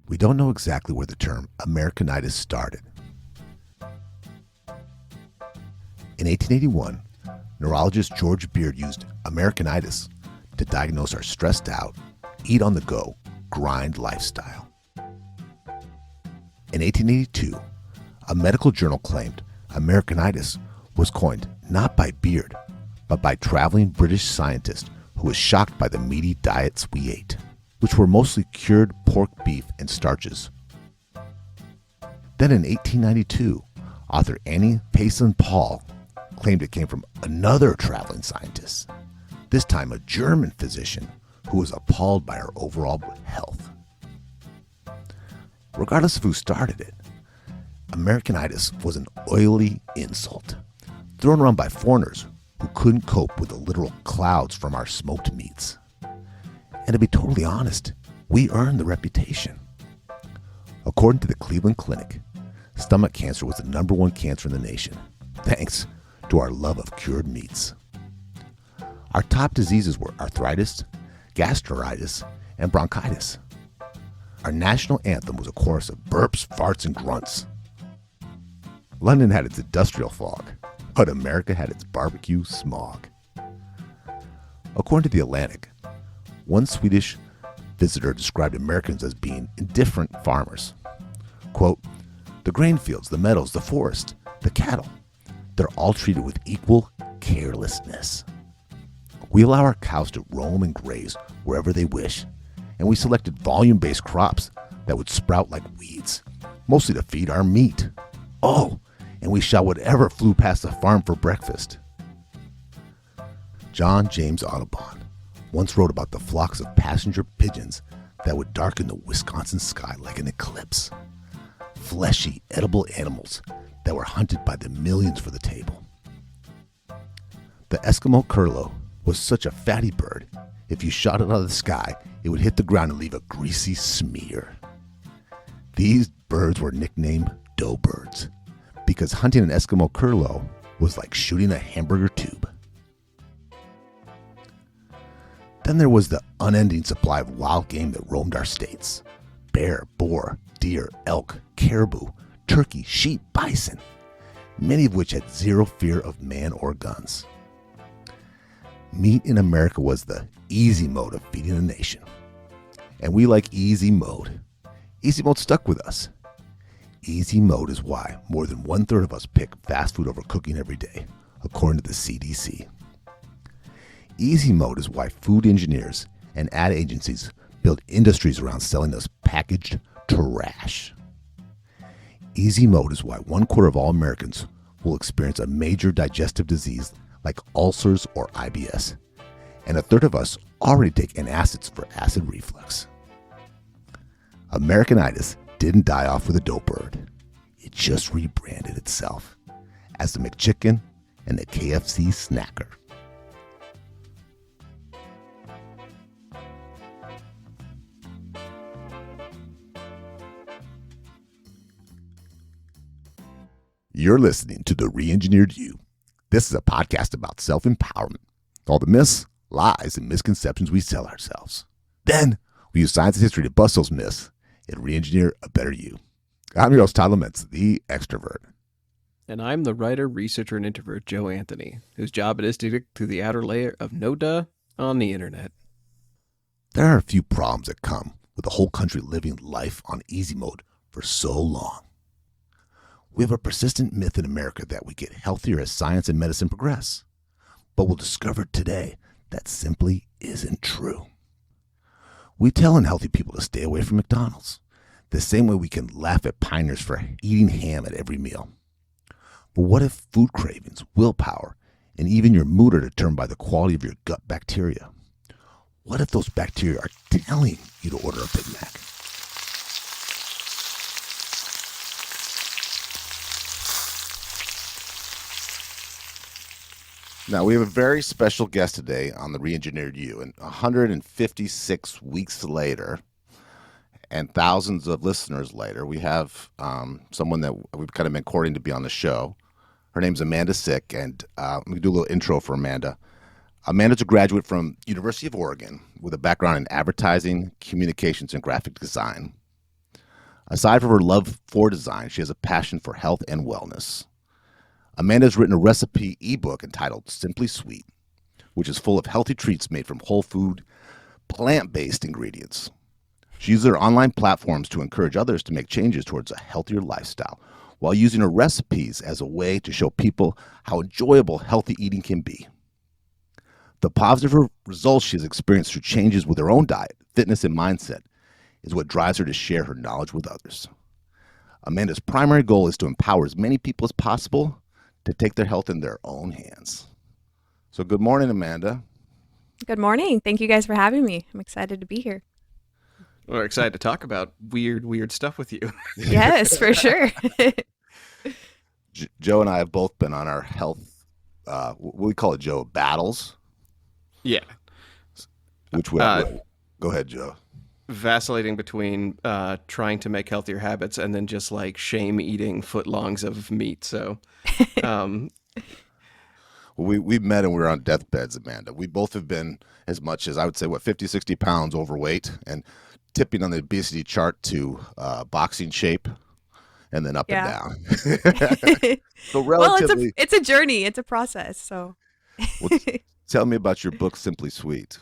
We don't know exactly where the term Americanitis started. In 1881, neurologist George Beard used Americanitis to diagnose our stressed out, eat on the go, grind lifestyle. In 1882, a medical journal claimed Americanitis was coined not by Beard, but by traveling British scientist who was shocked by the meaty diets we ate, which were mostly cured pork, beef, and starches. Then in 1892, author Annie Payson-Paul claimed it came from another traveling scientist, this time a German physician who was appalled by our overall health. Regardless of who started it, Americanitis was an oily insult thrown around by foreigners who couldn't cope with the literal clouds from our smoked meats. And to be totally honest, we earned the reputation. According to the Cleveland Clinic, stomach cancer was the #1 cancer in the nation, thanks to our love of cured meats. Our top diseases were arthritis, gastritis, and bronchitis. Our national anthem was a chorus of burps, farts, and grunts. London had its industrial fog, but America had its barbecue smog. According to The Atlantic, one Swedish visitor described Americans as being indifferent farmers. Quote, "The grain fields, the meadows, the forest, the cattle, they're all treated with equal carelessness. We allow our cows to roam and graze wherever they wish, and we selected volume-based crops that would sprout like weeds, mostly to feed our meat. Oh, and we shot whatever flew past the farm for breakfast." John James Audubon once wrote about the flocks of passenger pigeons that would darken the Wisconsin sky like an eclipse. Fleshy, edible animals that were hunted by the millions for the table. The Eskimo curlew was such a fatty bird, if you shot it out of the sky, it would hit the ground and leave a greasy smear. These birds were nicknamed Doughbirds because hunting an Eskimo curlew was like shooting a hamburger tube. Then there was the unending supply of wild game that roamed our states. Bear, boar, deer, elk, caribou, turkey, sheep, bison, many of which had zero fear of man or guns. Meat in America was the easy mode of feeding a nation. And we like easy mode. Easy mode stuck with us. Easy mode is why more than 1/3 of us pick fast food over cooking every day, according to the CDC. Easy mode is why food engineers and ad agencies build industries around selling us packaged trash. Easy mode is why 1/4 of all Americans will experience a major digestive disease like ulcers or IBS, and 1/3 of us already take antacids for acid reflux. Americanitis didn't die off with a dope bird. It just rebranded itself as the McChicken and the KFC snacker. You're listening to The Re-Engineered You. This is a podcast about self-empowerment, all the myths, lies, and misconceptions we sell ourselves. Then we use science and history to bust those myths and re-engineer a better you. I'm your host, Todd Laments, the extrovert. And I'm the writer, researcher, and introvert, Joe Anthony, whose job it is to dig through the outer layer of no-duh on the internet. There are a few problems that come with the whole country living life on easy mode for so long. We have a persistent myth in America that we get healthier as science and medicine progress. But we'll discover today that simply isn't true. We tell unhealthy people to stay away from McDonald's, the same way we can laugh at pioneers for eating ham at every meal. But what if food cravings, willpower, and even your mood are determined by the quality of your gut bacteria? What if those bacteria are telling you to order a Big Mac? Now, we have a very special guest today on the Re-Engineered You, and 156 weeks later and thousands of listeners later, we have someone that we've kind of been courting to be on the show. Her name's Amanda Sick, and let me do a little intro for Amanda. Amanda's a graduate from University of Oregon with a background in advertising, communications, and graphic design. Aside from her love for design, she has a passion for health and wellness. Amanda's written a recipe ebook entitled Simply Sweet, which is full of healthy treats made from whole food, plant-based ingredients. She uses her online platforms to encourage others to make changes towards a healthier lifestyle while using her recipes as a way to show people how enjoyable healthy eating can be. The positive results she has experienced through changes with her own diet, fitness, and mindset is what drives her to share her knowledge with others. Amanda's primary goal is to empower as many people as possible to take their health in their own hands. So good morning, Amanda. Good morning. Thank you guys for having me. I'm excited to be here. We're excited to talk about weird stuff with you. Yes, for sure. Joe and I have both been on our health, we call it, Joe, battles. Yeah. Which way? Go ahead, Joe. Vacillating between trying to make healthier habits and then just like shame eating footlongs of meat. So, we met and we were on deathbeds, Amanda. We both have been as much as, I would say, 50, 60 pounds overweight and tipping on the obesity chart to boxing shape and then up and down. So relatively. Well, it's a journey. It's a process. So Well, tell me about your book, Simply Sweet.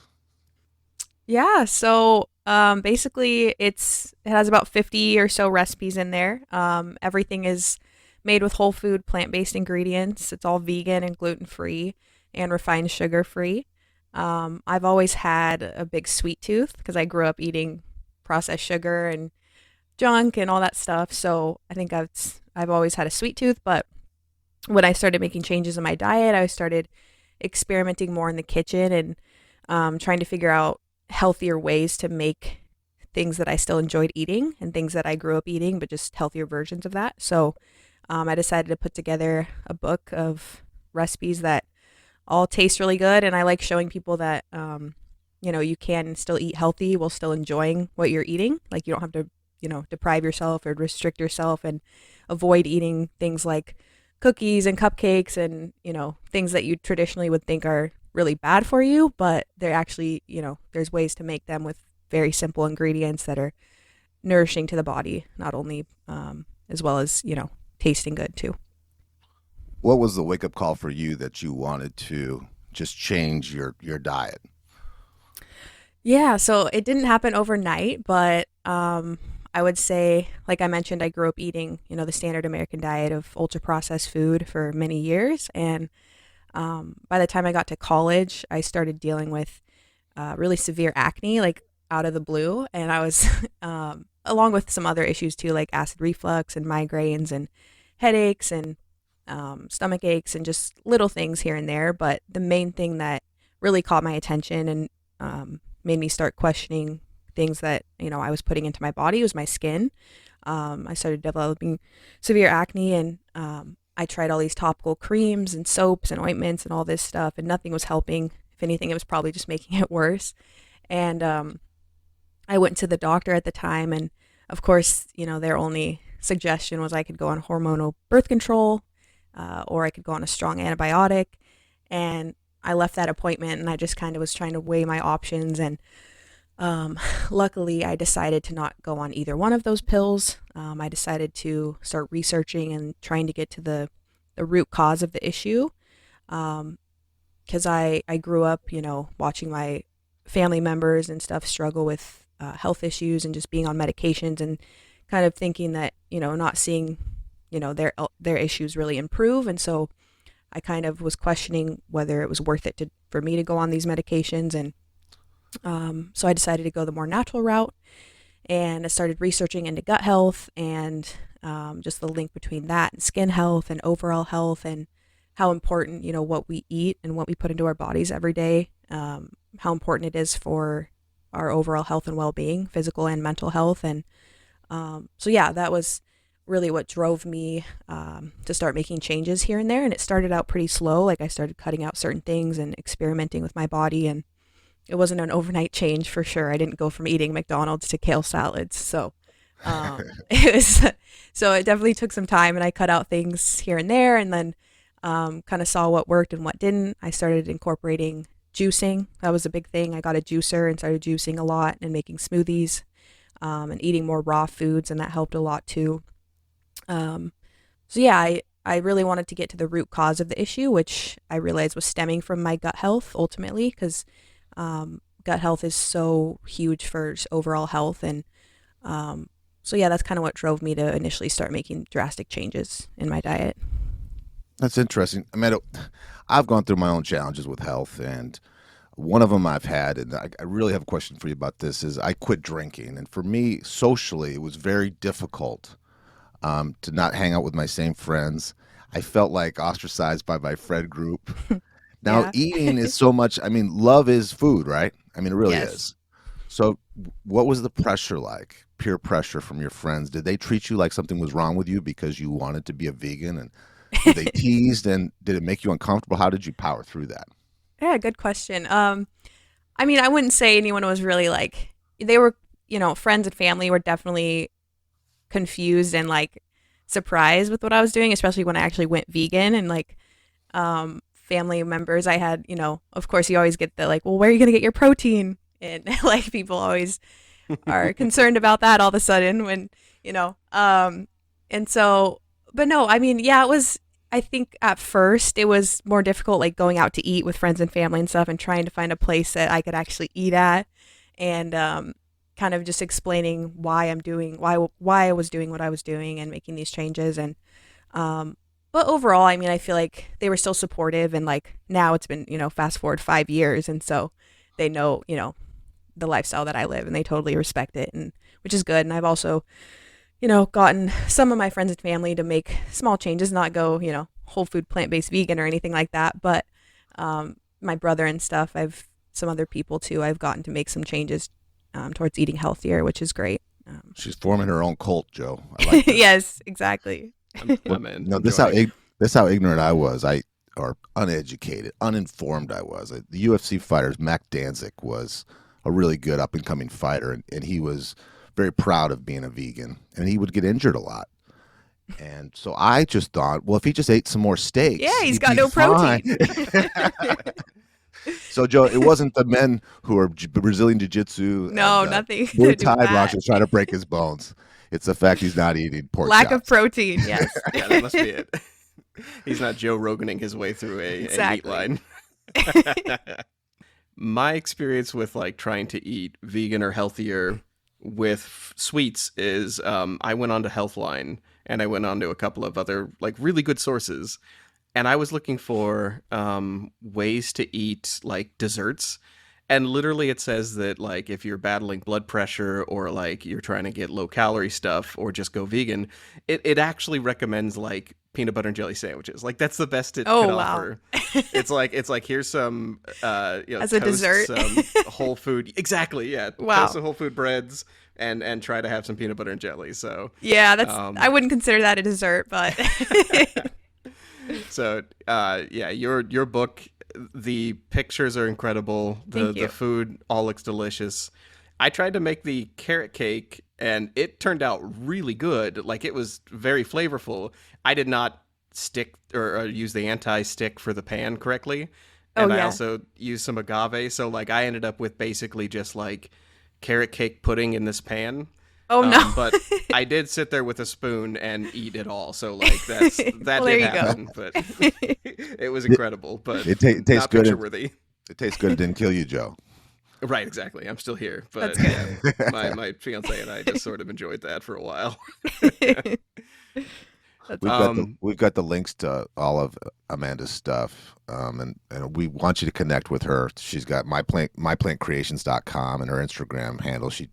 yeah. So basically, it has about 50 or so recipes in there. Everything is made with whole food, plant-based ingredients. It's all vegan and gluten-free and refined sugar-free. I've always had a big sweet tooth because I grew up eating processed sugar and junk and all that stuff. So I think I've always had a sweet tooth. But when I started making changes in my diet, I started experimenting more in the kitchen and trying to figure out healthier ways to make things that I still enjoyed eating and things that I grew up eating, but just healthier versions of that. So I decided to put together a book of recipes that all taste really good. And I like showing people that, you can still eat healthy while still enjoying what you're eating. Like you don't have to, deprive yourself or restrict yourself and avoid eating things like cookies and cupcakes and, things that you traditionally would think are really bad for you, but they're actually, there's ways to make them with very simple ingredients that are nourishing to the body, not only as well as, tasting good too. What was the wake-up call for you that you wanted to just change your diet? Yeah, so it didn't happen overnight, but I would say, like I mentioned, I grew up eating, the standard American diet of ultra-processed food for many years. And by the time I got to college, I started dealing with really severe acne, like out of the blue. And I was, along with some other issues too, like acid reflux and migraines and headaches and stomach aches and just little things here and there. But the main thing that really caught my attention and made me start questioning things that, I was putting into my body was my skin. I started developing severe acne and I tried all these topical creams and soaps and ointments and all this stuff, and nothing was helping. If anything, it was probably just making it worse. And I went to the doctor at the time, and of course, their only suggestion was I could go on hormonal birth control or I could go on a strong antibiotic. And I left that appointment and I just kind of was trying to weigh my options. And luckily, I decided to not go on either one of those pills. I decided to start researching and trying to get to the root cause of the issue. Because I grew up, watching my family members and stuff struggle with health issues and just being on medications and kind of thinking that, not seeing, their issues really improve. And so I kind of was questioning whether it was worth it for me to go on these medications. And so I decided to go the more natural route, and I started researching into gut health and just the link between that and skin health and overall health and how important, what we eat and what we put into our bodies every day, how important it is for our overall health and well-being, physical and mental health. And so, yeah, that was really what drove me to start making changes here and there. And it started out pretty slow. Like I started cutting out certain things and experimenting with my body, and it wasn't an overnight change for sure. I didn't go from eating McDonald's to kale salads. So it definitely took some time, and I cut out things here and there, and then kind of saw what worked and what didn't. I started incorporating juicing. That was a big thing. I got a juicer and started juicing a lot and making smoothies. and eating more raw foods, and that helped a lot too. Um, so yeah, I really wanted to get to the root cause of the issue, which I realized was stemming from my gut health ultimately, because gut health is so huge for overall health. And so yeah, that's kind of what drove me to initially start making drastic changes in my diet. That's interesting. I mean, I've gone through my own challenges with health, and one of them I've had, and I really have a question for you about this, is I quit drinking. And for me, socially, it was very difficult to not hang out with my same friends. I felt like ostracized by my friend group. Now, Yeah. eating is so much, I mean, love is food, right? I mean, it really Yes. is. So, what was the pressure like? Peer pressure from your friends? Did they treat you like something was wrong with you because you wanted to be a vegan? And were they teased? And did it make you uncomfortable? How did you power through that? Yeah, good question. I mean, I wouldn't say anyone was really like, they were, friends and family were definitely confused and like surprised with what I was doing, especially when I actually went vegan. And like family members I had, of course you always get the like, well, where are you going to get your protein? And like people always are concerned about that all of a sudden when, and so, but no, I mean, yeah, it was, I think at first it was more difficult, like going out to eat with friends and family and stuff and trying to find a place that I could actually eat at. And, kind of just explaining why I was doing what I was doing and making these changes. And but overall, I mean, I feel like they were still supportive, and like now it's been, fast forward 5 years, and so they know, the lifestyle that I live, and they totally respect it, and which is good. And I've also, gotten some of my friends and family to make small changes, not go, whole food plant-based vegan or anything like that, but my brother and stuff, I've some other people too, I've gotten to make some changes towards eating healthier, which is great. She's forming her own cult, Joe. I like this. Yes, exactly. I'm in. No, I'm this how joining. this how ignorant I was. Or uneducated, uninformed I was. The UFC fighters, Mac Danzig was a really good up and coming fighter, and he was very proud of being a vegan, and he would get injured a lot. And so I just thought, well, if he just ate some more steaks, Yeah, he's he'd got be no fine. protein. So, Joe, it wasn't the men who are Brazilian Jiu-Jitsu No, and nothing to Muay do with Thai that. boxers trying to break his bones. It's the fact he's not eating pork Lack of chops. protein, yes. Yeah, that must be it. He's not Joe Roganing his way through a meat Exactly. line. My experience with like trying to eat vegan or healthier with sweets is I went on to Healthline, and I went on to a couple of other like really good sources, and I was looking for ways to eat like desserts. And literally it says that like if you're battling blood pressure, or like you're trying to get low calorie stuff, or just go vegan, it actually recommends like peanut butter and jelly sandwiches. Like that's the best it Oh, could wow. offer. It's like here's some As a toast dessert. some whole food. Exactly, yeah. Wow. Toast some whole food breads and try to have some peanut butter and jelly. So Yeah, um I wouldn't consider that a dessert, but so yeah, your book, the pictures are incredible. Thank The you. food all looks delicious. I tried to make the carrot cake, and it turned out really good. Like it was very flavorful. I did not stick or use the anti-stick for the pan correctly. Oh, And I yeah. also used some agave, so like I ended up with basically just like carrot cake pudding in this pan. Oh, no. But I did sit there with a spoon and eat it all. So like that Well, there did you go. happen, but it was incredible, but It tastes not good. picture worthy. It tastes good. It didn't kill you, Joe. Right, exactly. I'm still here, but That's good. yeah, my fiance and I just sort of enjoyed that for a while. That's We've got the links to all of Amanda's stuff, and we want you to connect with her. She's got myplantcreations.com and her Instagram handle. She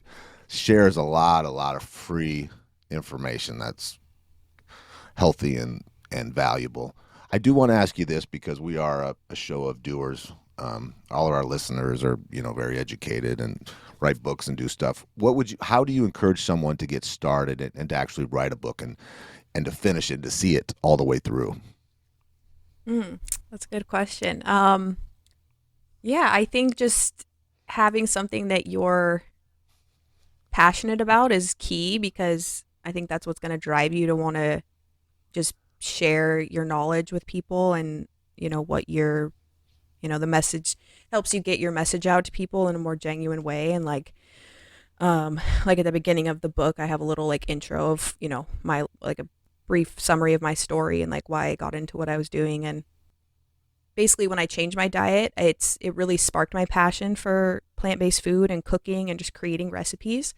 shares a lot of free information that's healthy and valuable. I do want to ask you this because we are a show of doers. All of our listeners are, very educated and write books and do stuff. How do you encourage someone to get started and to actually write a book and to finish it, to see it all the way through? That's a good question. Yeah, I think just having something that you're passionate about is key, because I think that's what's going to drive you to want to just share your knowledge with people, and what your the message helps you get your message out to people in a more genuine way. And like Like at the beginning of the book, I have a little like intro of, my like a brief summary of my story and like why I got into what I was doing. And basically when I changed my diet, it really sparked my passion for plant-based food and cooking and just creating recipes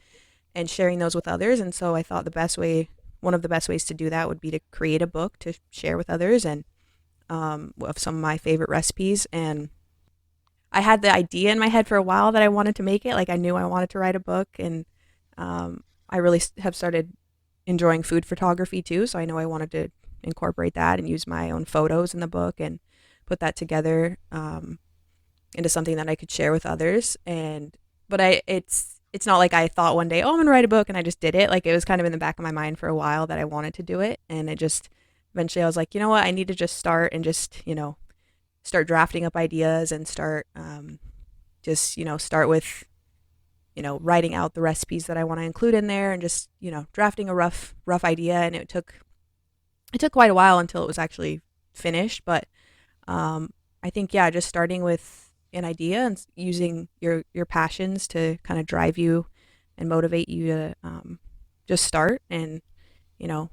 and sharing those with others. And so I thought one of the best ways to do that would be to create a book to share with others and of some of my favorite recipes. And I had the idea in my head for a while that I wanted to make it. Like I knew I wanted to write a book, and I really have started enjoying food photography too. So I know I wanted to incorporate that and use my own photos in the book and put that together into something that I could share with others. It's not like I thought one day, oh, I'm gonna write a book, and I just did it. Like it was kind of in the back of my mind for a while that I wanted to do it, and it just eventually I was like, you know what, I need to just start and just start drafting up ideas and start start with writing out the recipes that I want to include in there and just drafting a rough idea. And it took quite a while until it was actually finished, but I think just starting with an idea and using your passions to kind of drive you and motivate you to just start and you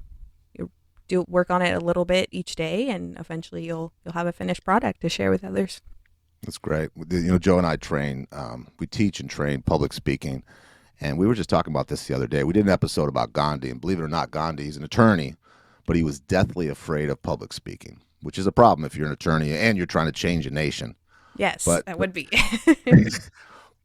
do work on it a little bit each day, and eventually you'll have a finished product to share with others. That's great. Joe and I train, we teach and train public speaking. And we were just talking about this the other day. We did an episode about Gandhi, and believe it or not, Gandhi is an attorney, but he was deathly afraid of public speaking, which is a problem if you're an attorney and you're trying to change a nation. Yes, that would be.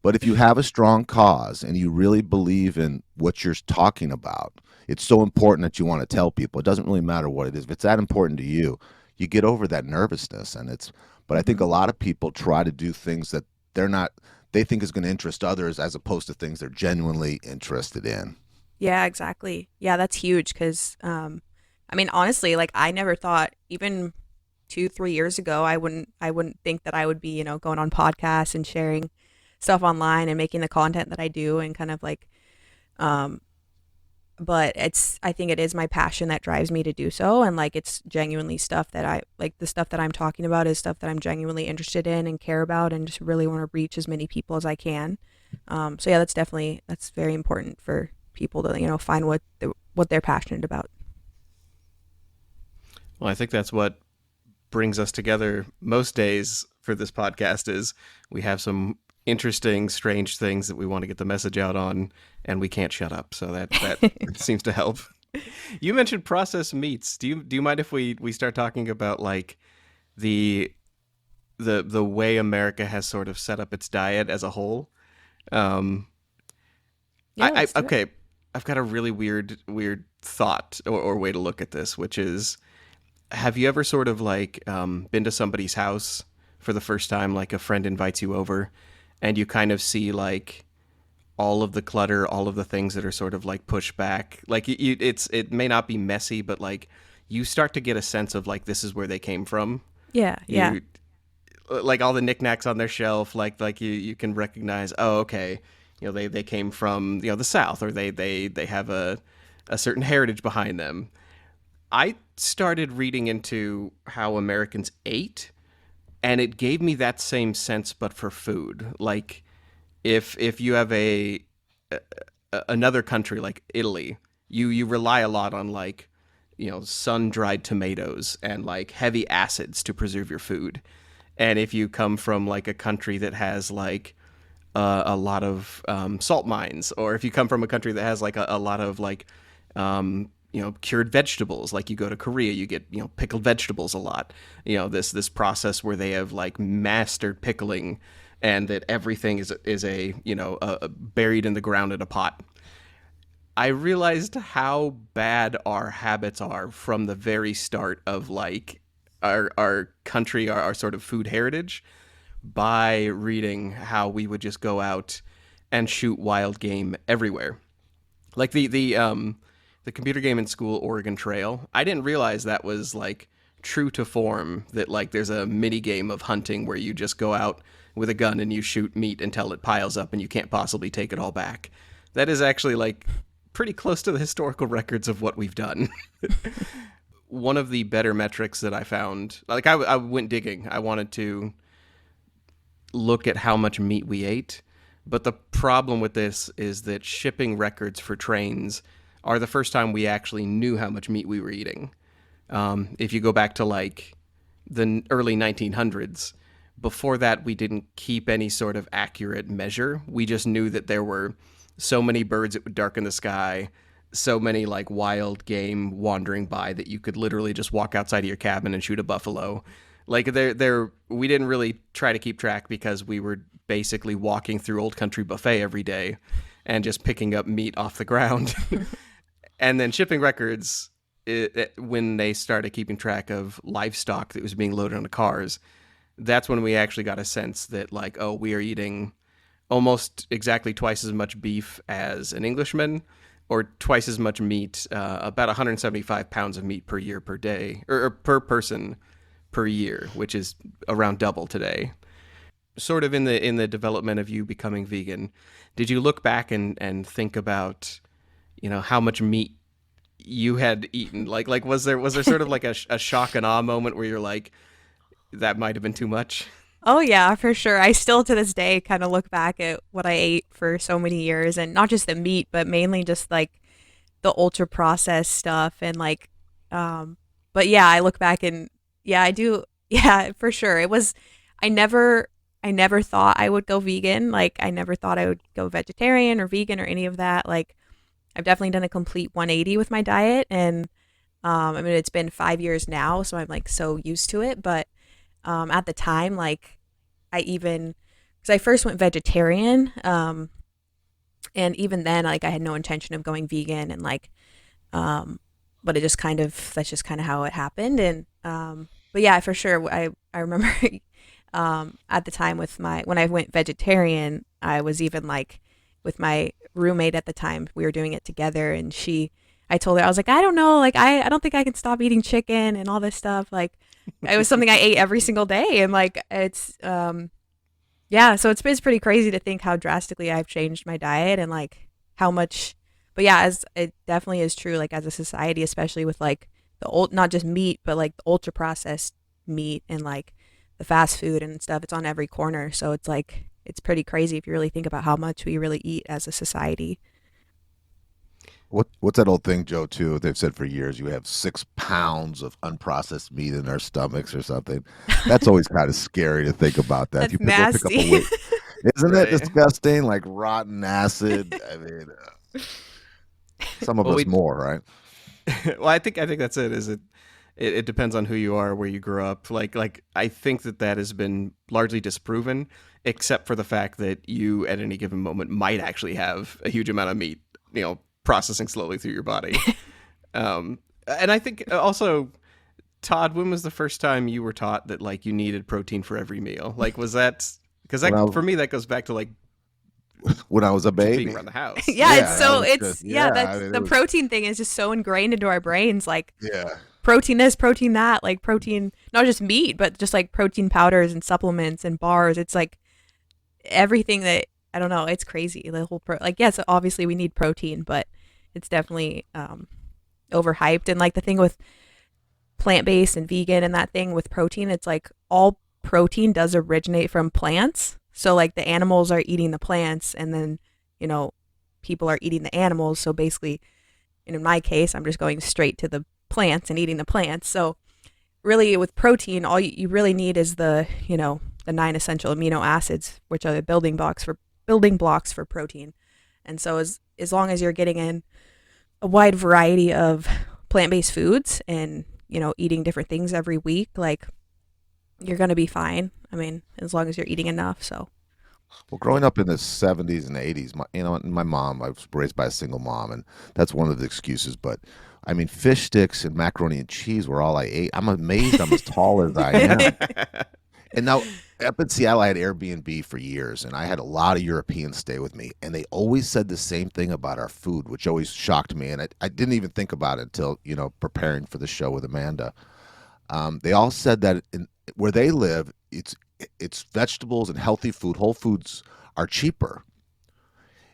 But if you have a strong cause and you really believe in what you're talking about, it's so important that you want to tell people. It doesn't really matter what it is. If it's that important to you, you get over that nervousness. But I think a lot of people try to do things that they think is going to interest others as opposed to things they're genuinely interested in. Yeah, exactly. Yeah, that's huge because, honestly, like I never thought even 2-3 years ago, I wouldn't think that I would be, going on podcasts and sharing stuff online and making the content that I do and kind of like, but I think it is my passion that drives me to do so. And like, it's genuinely stuff that the stuff that I'm talking about is stuff that I'm genuinely interested in and care about and just really want to reach as many people as I can. So yeah, that's very important for people to, find what they're passionate about. Well, I think that's what brings us together most days for this podcast is we have some interesting, strange things that we want to get the message out on, and we can't shut up. So that seems to help. You mentioned processed meats. Do you mind if we start talking about like the way America has sort of set up its diet as a whole? Okay, I've got a really weird thought or way to look at this, which is, have you ever sort of like been to somebody's house for the first time, like a friend invites you over, and you kind of see like all of the clutter, all of the things that are sort of like pushed back. Like it may not be messy, but like you start to get a sense of like this is where they came from. Yeah, yeah. Like all the knickknacks on their shelf, like you can recognize. Oh, okay, they came from the South, or they have a certain heritage behind them. I started reading into how Americans ate, and it gave me that same sense, but for food. Like, if you have another country like Italy, you rely a lot on like, sun-dried tomatoes and like heavy acids to preserve your food. And if you come from like a country that has like a lot of salt mines, or if you come from a country that has like a lot of like cured vegetables, like you go to Korea, you get, pickled vegetables a lot. This process where they have like mastered pickling, and that everything is buried in the ground in a pot. I realized how bad our habits are from the very start of like our country, our sort of food heritage, by reading how we would just go out and shoot wild game everywhere. Like the computer game in school, Oregon Trail, I didn't realize that was like true to form, that like there's a mini game of hunting where you just go out with a gun and you shoot meat until it piles up and you can't possibly take it all back. That is actually like pretty close to the historical records of what we've done. One of the better metrics that I found, like I went digging. I wanted to look at how much meat we ate, But the problem with this is that shipping records for trains are the first time we actually knew how much meat we were eating. If you go back to like the early 1900s, before that, we didn't keep any sort of accurate measure. We just knew that there were so many birds that would darken the sky, so many like wild game wandering by that you could literally just walk outside of your cabin and shoot a buffalo. Like we didn't really try to keep track because we were basically walking through Old Country Buffet every day and just picking up meat off the ground. And then shipping records, when they started keeping track of livestock that was being loaded onto cars, that's when we actually got a sense that like, oh, we are eating almost exactly twice as much beef as an Englishman, or twice as much meat, about 175 pounds of meat per year per day, or per person per year, which is around double today. Sort of in the development of you becoming vegan, did you look back and think about, how much meat you had eaten? Like was there sort of like a shock and awe moment where you're like, that might have been too much? Oh yeah, for sure. I still to this day kind of look back at what I ate for so many years, and not just the meat, but mainly just like the ultra processed stuff and like but yeah, I look back and yeah, I do. Yeah, for sure. I never thought I would go vegan. Like I never thought I would go vegetarian or vegan or any of that. Like I've definitely done a complete 180 with my diet, and I mean it's been 5 years now, so I'm like so used to it. But at the time, like because I first went vegetarian, and even then, like I had no intention of going vegan, and like, but that's just kind of how it happened, and but yeah, for sure, I remember at the time when I went vegetarian, I was even like with my roommate at the time, we were doing it together, and I told her, I was like, I don't know, like I don't think I can stop eating chicken and all this stuff, like it was something I ate every single day, and like it's yeah, so it's pretty crazy to think how drastically I've changed my diet and like how much. But yeah, as it definitely is true, like as a society, especially with like the old, not just meat, but like the ultra processed meat and like the fast food and stuff, it's on every corner. So it's like it's pretty crazy if you really think about how much we really eat as a society. What's that old thing, Joe? Too, they've said for years, you have 6 pounds of unprocessed meat in our stomachs or something. That's always kind of scary to think about. That if That's you pick up a nasty. weight, isn't that Right. disgusting? Like rotten acid. I mean, some of Well, us we more, right? well, I think that's it. It depends on who you are, where you grew up. Like I think that has been largely disproven, except for the fact that you at any given moment might actually have a huge amount of meat, processing slowly through your body. And I think also, Todd, when was the first time you were taught that like you needed protein for every meal? Like, was that because When that I for me that goes back to like when I was a just being baby, around the house. Yeah, yeah, it's that so was it's just yeah, yeah. I that's mean, it the was protein thing is just so ingrained into our brains, like yeah. protein this, protein that, like protein, not just meat, but just like protein powders and supplements and bars. It's like everything that I don't know. It's crazy. The whole like yes, obviously we need protein, but it's definitely overhyped. And like the thing with plant based and vegan and that thing with protein, it's like all protein does originate from plants. So like the animals are eating the plants, and then you know people are eating the animals. So basically, and in my case, I'm just going straight to the plants and eating the plants. So really, with protein, all you really need is the 9 essential amino acids, which are the building blocks for protein. And so as long as you're getting in a wide variety of plant-based foods and eating different things every week, like you're gonna be fine. I mean, as long as you're eating enough. So Well, growing up in the 70s and 80s, my mom, I was raised by a single mom, and that's one of the excuses. But I mean, fish sticks and macaroni and cheese were all I ate. I'm amazed I'm as tall as I am. And now up in Seattle, I had Airbnb for years, and I had a lot of Europeans stay with me, and they always said the same thing about our food, which always shocked me. And I didn't even think about it until, preparing for the show with Amanda. They all said that where they live, it's vegetables and healthy food. Whole foods are cheaper,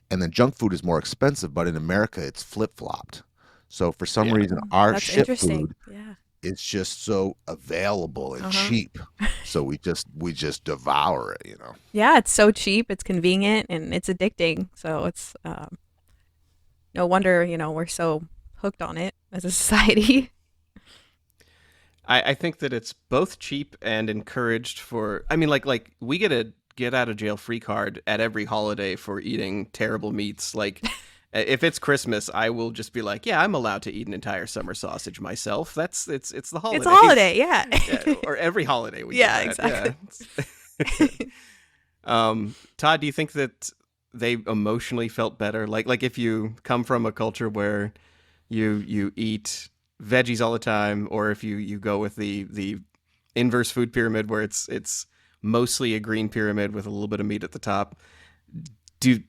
and then junk food is more expensive. But in America, it's flip flopped. So for some Yeah. reason, our that's ship interesting. food Yeah. it's just so available and Uh-huh. cheap. So we just devour it, you know. Yeah, it's so cheap, it's convenient, and it's addicting. So it's no wonder, we're so hooked on it as a society. I think that it's both cheap and encouraged for. I mean, like we get a get out of jail free card at every holiday for eating terrible meats. Like if it's Christmas, I will just be like, yeah, I'm allowed to eat an entire summer sausage myself. It's the It's a holidays. holiday, yeah. Yeah, or every holiday we get Yeah, that. Yeah. exactly. Todd, do you think that they emotionally felt better? Like if you come from a culture where you eat veggies all the time, or if you go with the inverse food pyramid where it's mostly a green pyramid with a little bit of meat at the top, do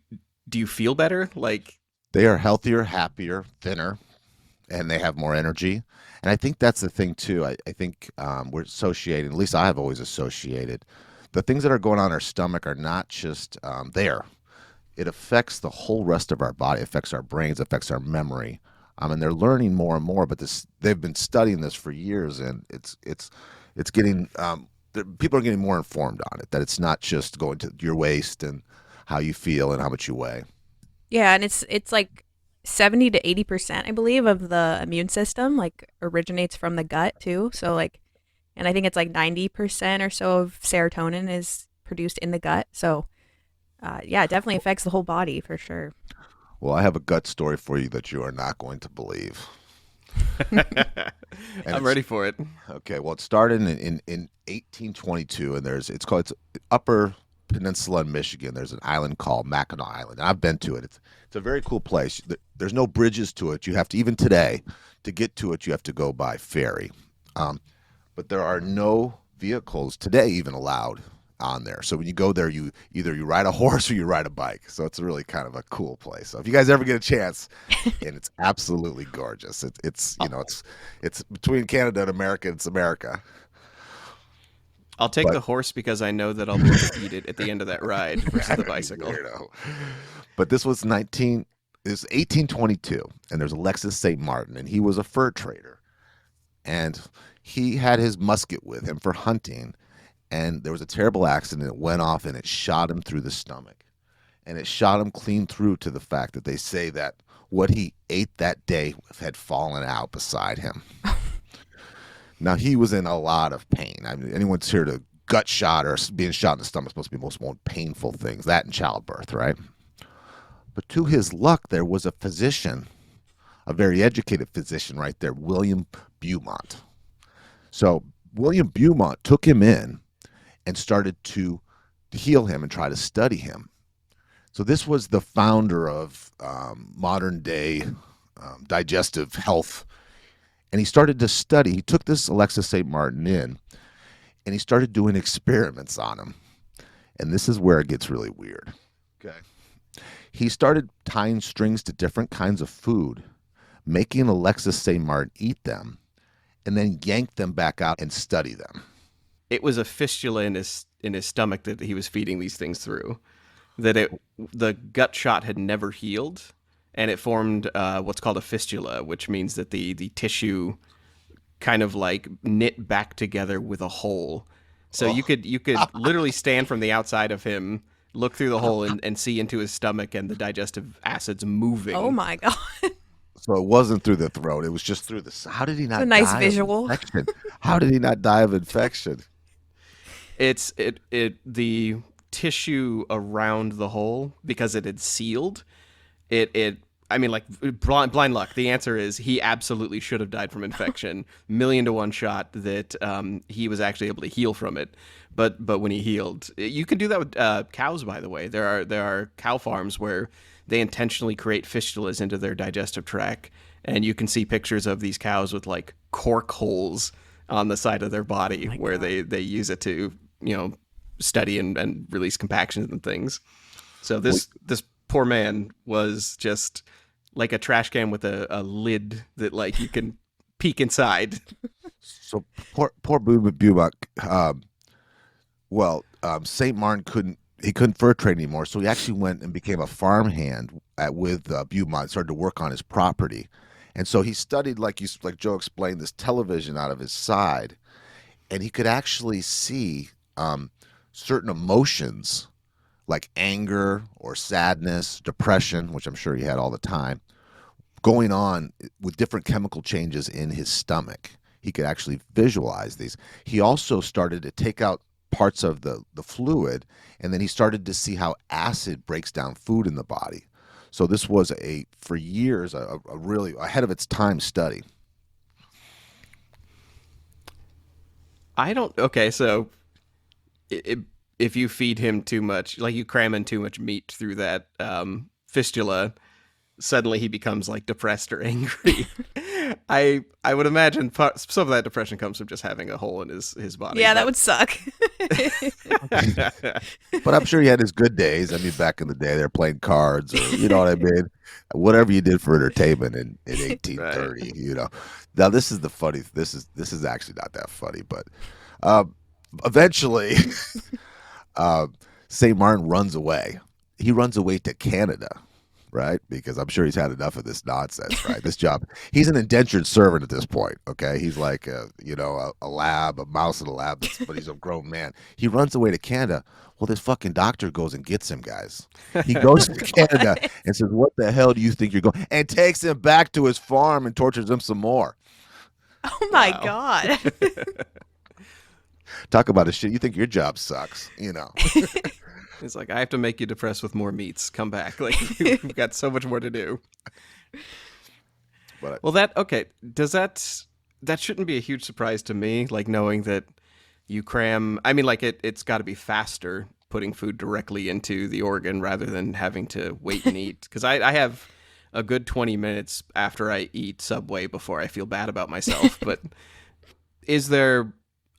do you feel better? Like They are healthier, happier, thinner, and they have more energy. And I think that's the thing too. I think we're associating, at least I have always associated, the things that are going on in our stomach are not just there. It affects the whole rest of our body. It affects our brains, affects our memory. And they're learning more and more. But this, they've been studying this for years, and it's getting people are getting more informed on it. That it's not just going to your waist and how you feel and how much you weigh. Yeah, and it's like 70 to 80%, I believe, of the immune system like originates from the gut too. So like, and I think it's like 90% or so of serotonin is produced in the gut. So yeah, it definitely affects the whole body for sure. Well, I have a gut story for you that you are not going to believe. And I'm it's ready for it. okay. Well, it started in 1822, and it's Upper Peninsula in Michigan. There's an island called Mackinac Island, and I've been to it. It's a very cool place. There's no bridges to it. You have to, even today, to get to it, you have to go by ferry. Um, but there are no vehicles today even allowed on there. So when you go there, you ride a horse or you ride a bike. So it's really kind of a cool place. So if you guys ever get a chance, and it's absolutely gorgeous. It's you know it's between Canada and America. It's America, I'll take but the horse because I know that I'll be able to eat it at the end of that ride versus the you bicycle. weirdo. But this was 19. It was 1822, and there's Alexis St. Martin, and he was a fur trader, and he had his musket with him for hunting, and there was a terrible accident. It went off, and it shot him through the stomach, and it shot him clean through to the fact that they say that what he ate that day had fallen out beside him. Now he was in a lot of pain. I mean, anyone's here to gut shot or being shot in the stomach is supposed to be the most painful things. That and childbirth, right? But to his luck, there was a physician, a very educated physician right there, William Beaumont. So William Beaumont took him in and started to heal him and try to study him. So this was the founder of modern day digestive health. And he started to study. He took this Alexis St. Martin in, and he started doing experiments on him. And this is where it gets really weird. Okay. He started tying strings to different kinds of food, making Alexis St. Martin eat them, and then yank them back out and study them. It was a fistula in his stomach that he was feeding these things through. That the gut shot had never healed, and it formed what's called a fistula, which means that the tissue kind of like knit back together with a hole. So Oh, you could literally stand from the outside of him, look through the hole, and see into his stomach and the digestive acids Oh moving. my god. so it wasn't through the throat. It was just through the. How did he It's a not nice die of visual. infection? How did he not die of infection? The tissue around the hole, because it had sealed it. I mean, like blind luck. The answer is he absolutely should have died from infection. Million to one shot that he was actually able to heal from it. But when he healed, you can do that with cows. By the way, there are cow farms where they intentionally create fistulas into their digestive tract, and you can see pictures of these cows with like cork holes on the side of their body My where god. they use it to study and release compactions and things. So Well, this poor man was just like a trash can with a lid that like you can peek inside. so poor Bubak. Saint Martin couldn't fur trade anymore, so he actually went and became a farmhand with Beaumont. Started to work on his property, And so he studied, like Joe explained, this television out of his side, and he could actually see certain emotions like anger or sadness, depression, which I'm sure he had all the time, going on with different chemical changes in his stomach. He could actually visualize these. He also started to take out parts of the fluid, and then he started to see how acid breaks down food in the body. So this was for years, a really ahead of its time study. I don't. Okay, so if you feed him too much, like you cram in too much meat through that fistula, suddenly he becomes like depressed or angry. I would imagine some of that depression comes from just having a hole in his body. Yeah, that would suck. But I'm sure he had his good days. I mean, back in the day, they're playing cards, or you know what I mean. Whatever you did for entertainment in 1830, Right. you know. Now this is the funny. This is actually not that funny, but eventually, Saint Martin runs away. He runs away to Canada, right? Because I'm sure he's had enough of this nonsense, right? This job. He's an indentured servant at this point. Okay, he's like a lab, a mouse in a lab, but he's a grown man. He runs away to Canada. Well, this fucking doctor goes and gets him, guys. He goes to Canada and says, "What the hell do you think you're going?" And takes him back to his farm and tortures him some more. Oh my Wow. God. Talk about a shit. You think your job sucks, you know? It's like, I have to make you depressed with more meats. Come back. Like, we've got so much more to do. But Well, does that shouldn't be a huge surprise to me, like knowing that you cram, I mean, like it's got to be faster putting food directly into the organ rather than having to wait and eat. Because I have a good 20 minutes after I eat Subway before I feel bad about myself. But is there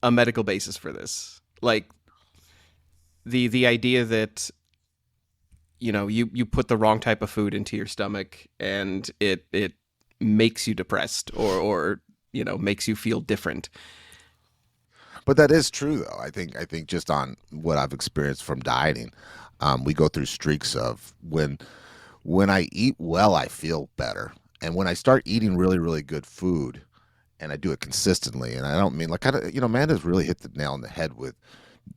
a medical basis for this? Like the idea that you put the wrong type of food into your stomach and it makes you depressed or makes you feel different. But that is true, though. I think just on what I've experienced from dieting, we go through streaks of when I eat well, I feel better, and when I start eating really, really good food, and I do it consistently, and I don't mean like Amanda's really hit the nail on the head with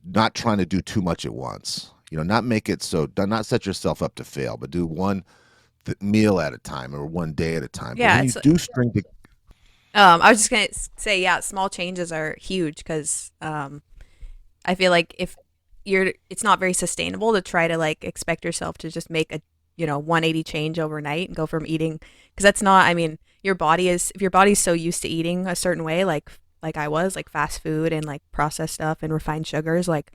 not trying to do too much at once. Not make it so, not set yourself up to fail, but do one meal at a time or one day at a time. Yeah, but when you do string to I was just gonna say, yeah, small changes are huge because I feel like it's not very sustainable to try to like expect yourself to just make a 180 change overnight and go from eating, because that's not. I mean, if your body's so used to eating a certain way, like I was, like fast food and like processed stuff and refined sugars, like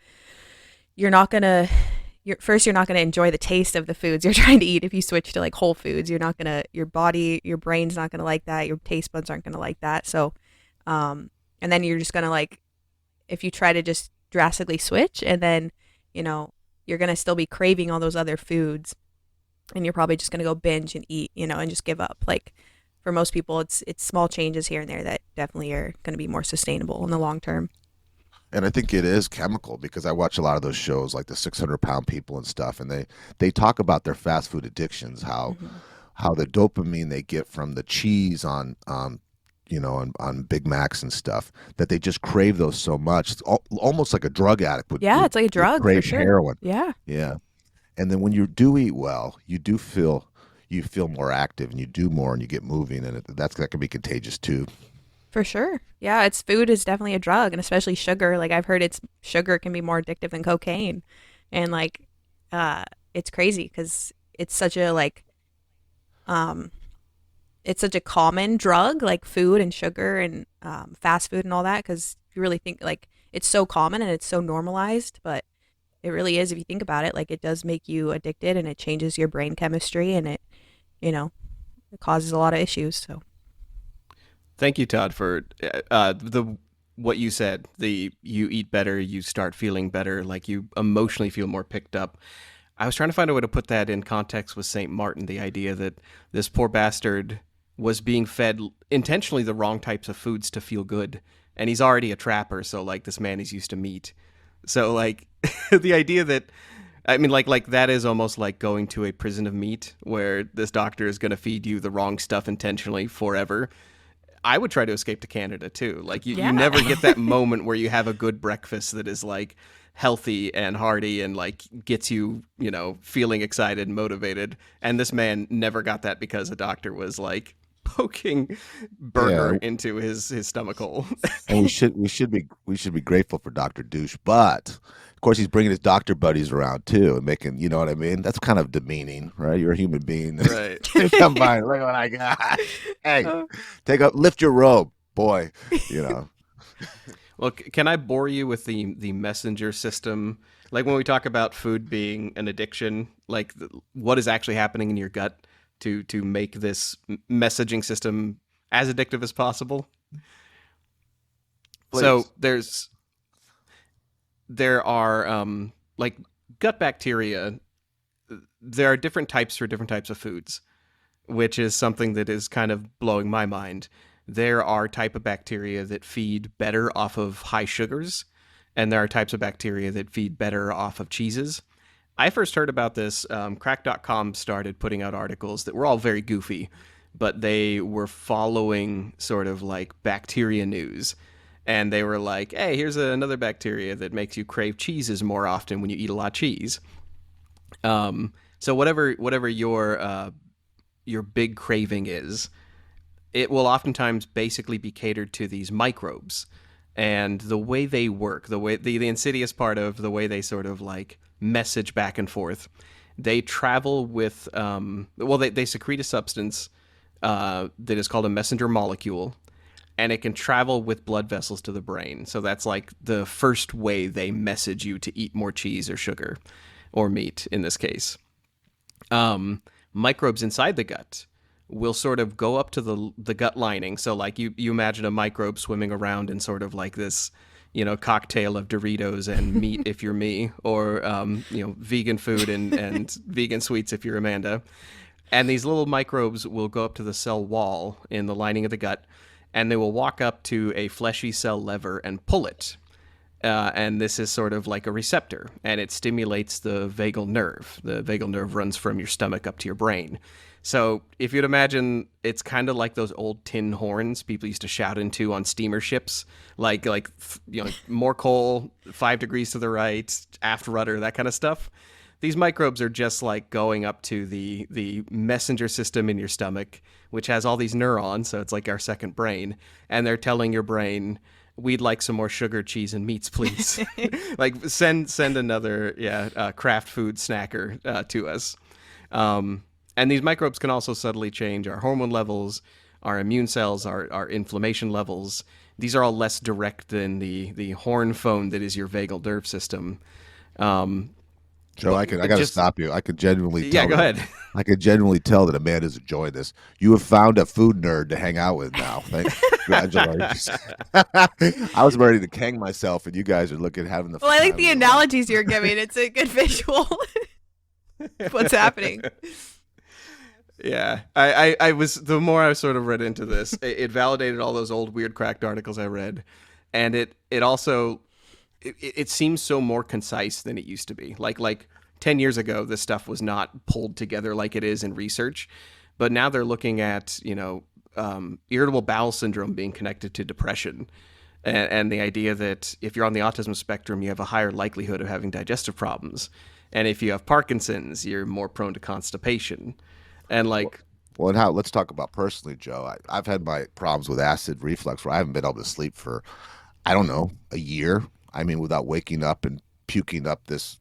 you're not gonna enjoy the taste of the foods you're trying to eat. If you switch to like whole foods, your brain's not gonna like that, your taste buds aren't gonna like that. So and then you're just gonna like, if you try to just drastically switch, and then you're gonna still be craving all those other foods, and you're probably just gonna go binge and eat, and just give up. Like for most people, it's small changes here and there that definitely are gonna be more sustainable in the long term. And I think it is chemical, because I watch a lot of those shows like the 600-pound people and stuff, and they talk about their fast food addictions, how the dopamine they get from the cheese on Big Macs and stuff, that they just crave those so much. It's almost like a drug addict would. Yeah, it's like a drug for crave sure. heroin. Yeah. Yeah. And then when you do eat well, you feel more active, and you do more, and you get moving, and that can be contagious too. For sure. Yeah, food is definitely a drug, and especially sugar. Like I've heard sugar can be more addictive than cocaine. And like it's crazy because it's such a common drug, like food and sugar and fast food and all that, because you really think like it's so common and it's so normalized, but it really is, if you think about it, like it does make you addicted, and it changes your brain chemistry, and it causes a lot of issues. So Thank you, Todd, for what you said. You eat better, you start feeling better, like you emotionally feel more picked up. I was trying to find a way to put that in context with St. Martin, the idea that this poor bastard was being fed intentionally the wrong types of foods to feel good. And he's already a trapper, so like this man is used to meat. So like the idea that I mean, like that is almost like going to a prison of meat where this doctor is going to feed you the wrong stuff intentionally forever. I would try to escape to Canada too. Like you Yeah. never get that moment where you have a good breakfast that is like healthy and hearty and like gets you, feeling excited and motivated. And this man never got that because a doctor was like poking burger into his stomach hole. And we should be grateful for Dr. Douche, but of course he's bringing his doctor buddies around too and making, you know what I mean? That's kind of demeaning, right? You're a human being. Right. Come by, look what I got. Hey, lift your robe, boy. Well, can I bore you with the messenger system? Like when we talk about food being an addiction, like what is actually happening in your gut to make this messaging system as addictive as possible? Please. So there are like gut bacteria. There are different types for different types of foods, which is something that is kind of blowing my mind. There are type of bacteria that feed better off of high sugars, and there are types of bacteria that feed better off of cheeses. I first heard about this. Crack.com started putting out articles that were all very goofy, but they were following sort of like bacteria news. And they were like, hey, here's another bacteria that makes you crave cheeses more often when you eat a lot of cheese. So whatever your big craving is, it will oftentimes basically be catered to these microbes. And the way they work, the insidious part of the way they sort of like message back and forth, they travel with, they secrete a substance that is called a messenger molecule, and it can travel with blood vessels to the brain. So that's like the first way they message you to eat more cheese or sugar or meat in this case. Microbes inside the gut will sort of go up to the gut lining. So like you imagine a microbe swimming around in sort of like this, cocktail of Doritos and meat if you're me, or, vegan food and vegan sweets if you're Amanda. And these little microbes will go up to the cell wall in the lining of the gut, and they will walk up to a fleshy cell lever and pull it. And this is sort of like a receptor, and it stimulates the vagal nerve. The vagal nerve runs from your stomach up to your brain. So if you'd imagine, it's kind of like those old tin horns people used to shout into on steamer ships, like more coal, 5 degrees to the right, aft rudder, that kind of stuff. These microbes are just like going up to the messenger system in your stomach, which has all these neurons, so it's like our second brain, and they're telling your brain, we'd like some more sugar, cheese, and meats, please. Like send another craft food snacker to us. And these microbes can also subtly change our hormone levels, our immune cells, our inflammation levels. These are all less direct than the horn phone that is your vagal nerve system. Joe, I got to stop you. I could genuinely tell. Yeah, go ahead. I could genuinely tell that Amanda's enjoying this. You have found a food nerd to hang out with now. Congratulations. I was ready to hang myself, and you guys are having the. Well, I like the analogies you're giving. It's a good visual. What's happening? Yeah, I was, the more I sort of read into this, it validated all those old weird cracked articles I read, and it also it seems so more concise than it used to be. Like 10 years ago, this stuff was not pulled together like it is in research, but now they're looking at irritable bowel syndrome being connected to depression, and the idea that if you're on the autism spectrum, you have a higher likelihood of having digestive problems, and if you have Parkinson's, you're more prone to constipation. And let's talk about personally, Joe. I've had my problems with acid reflux where I haven't been able to sleep for, I don't know, a year. I mean, without waking up and puking up this.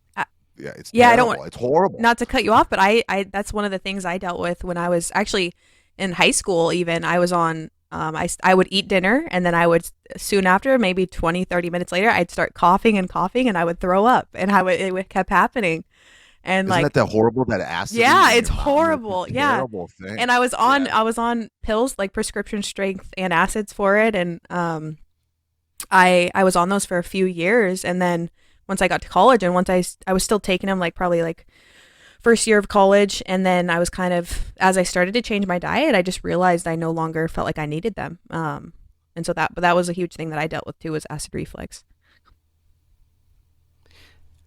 It's terrible. It's horrible. Not to cut you off, but I that's one of the things I dealt with when I was actually in high school. Even I was on, I would eat dinner, and then I would soon after, maybe 20, 30 minutes later, I'd start coughing, and I would throw up, and it kept happening. And isn't that horrible, that acid? Yeah, it's horrible. Yeah. Terrible thing. And I was on pills, like prescription strength antacids for it, and I was on those for a few years, and then once I got to college, and once I was still taking them, like probably like first year of college, and then I was kind of, as I started to change my diet, I just realized I no longer felt like I needed them. And so that was a huge thing that I dealt with too, was acid reflux.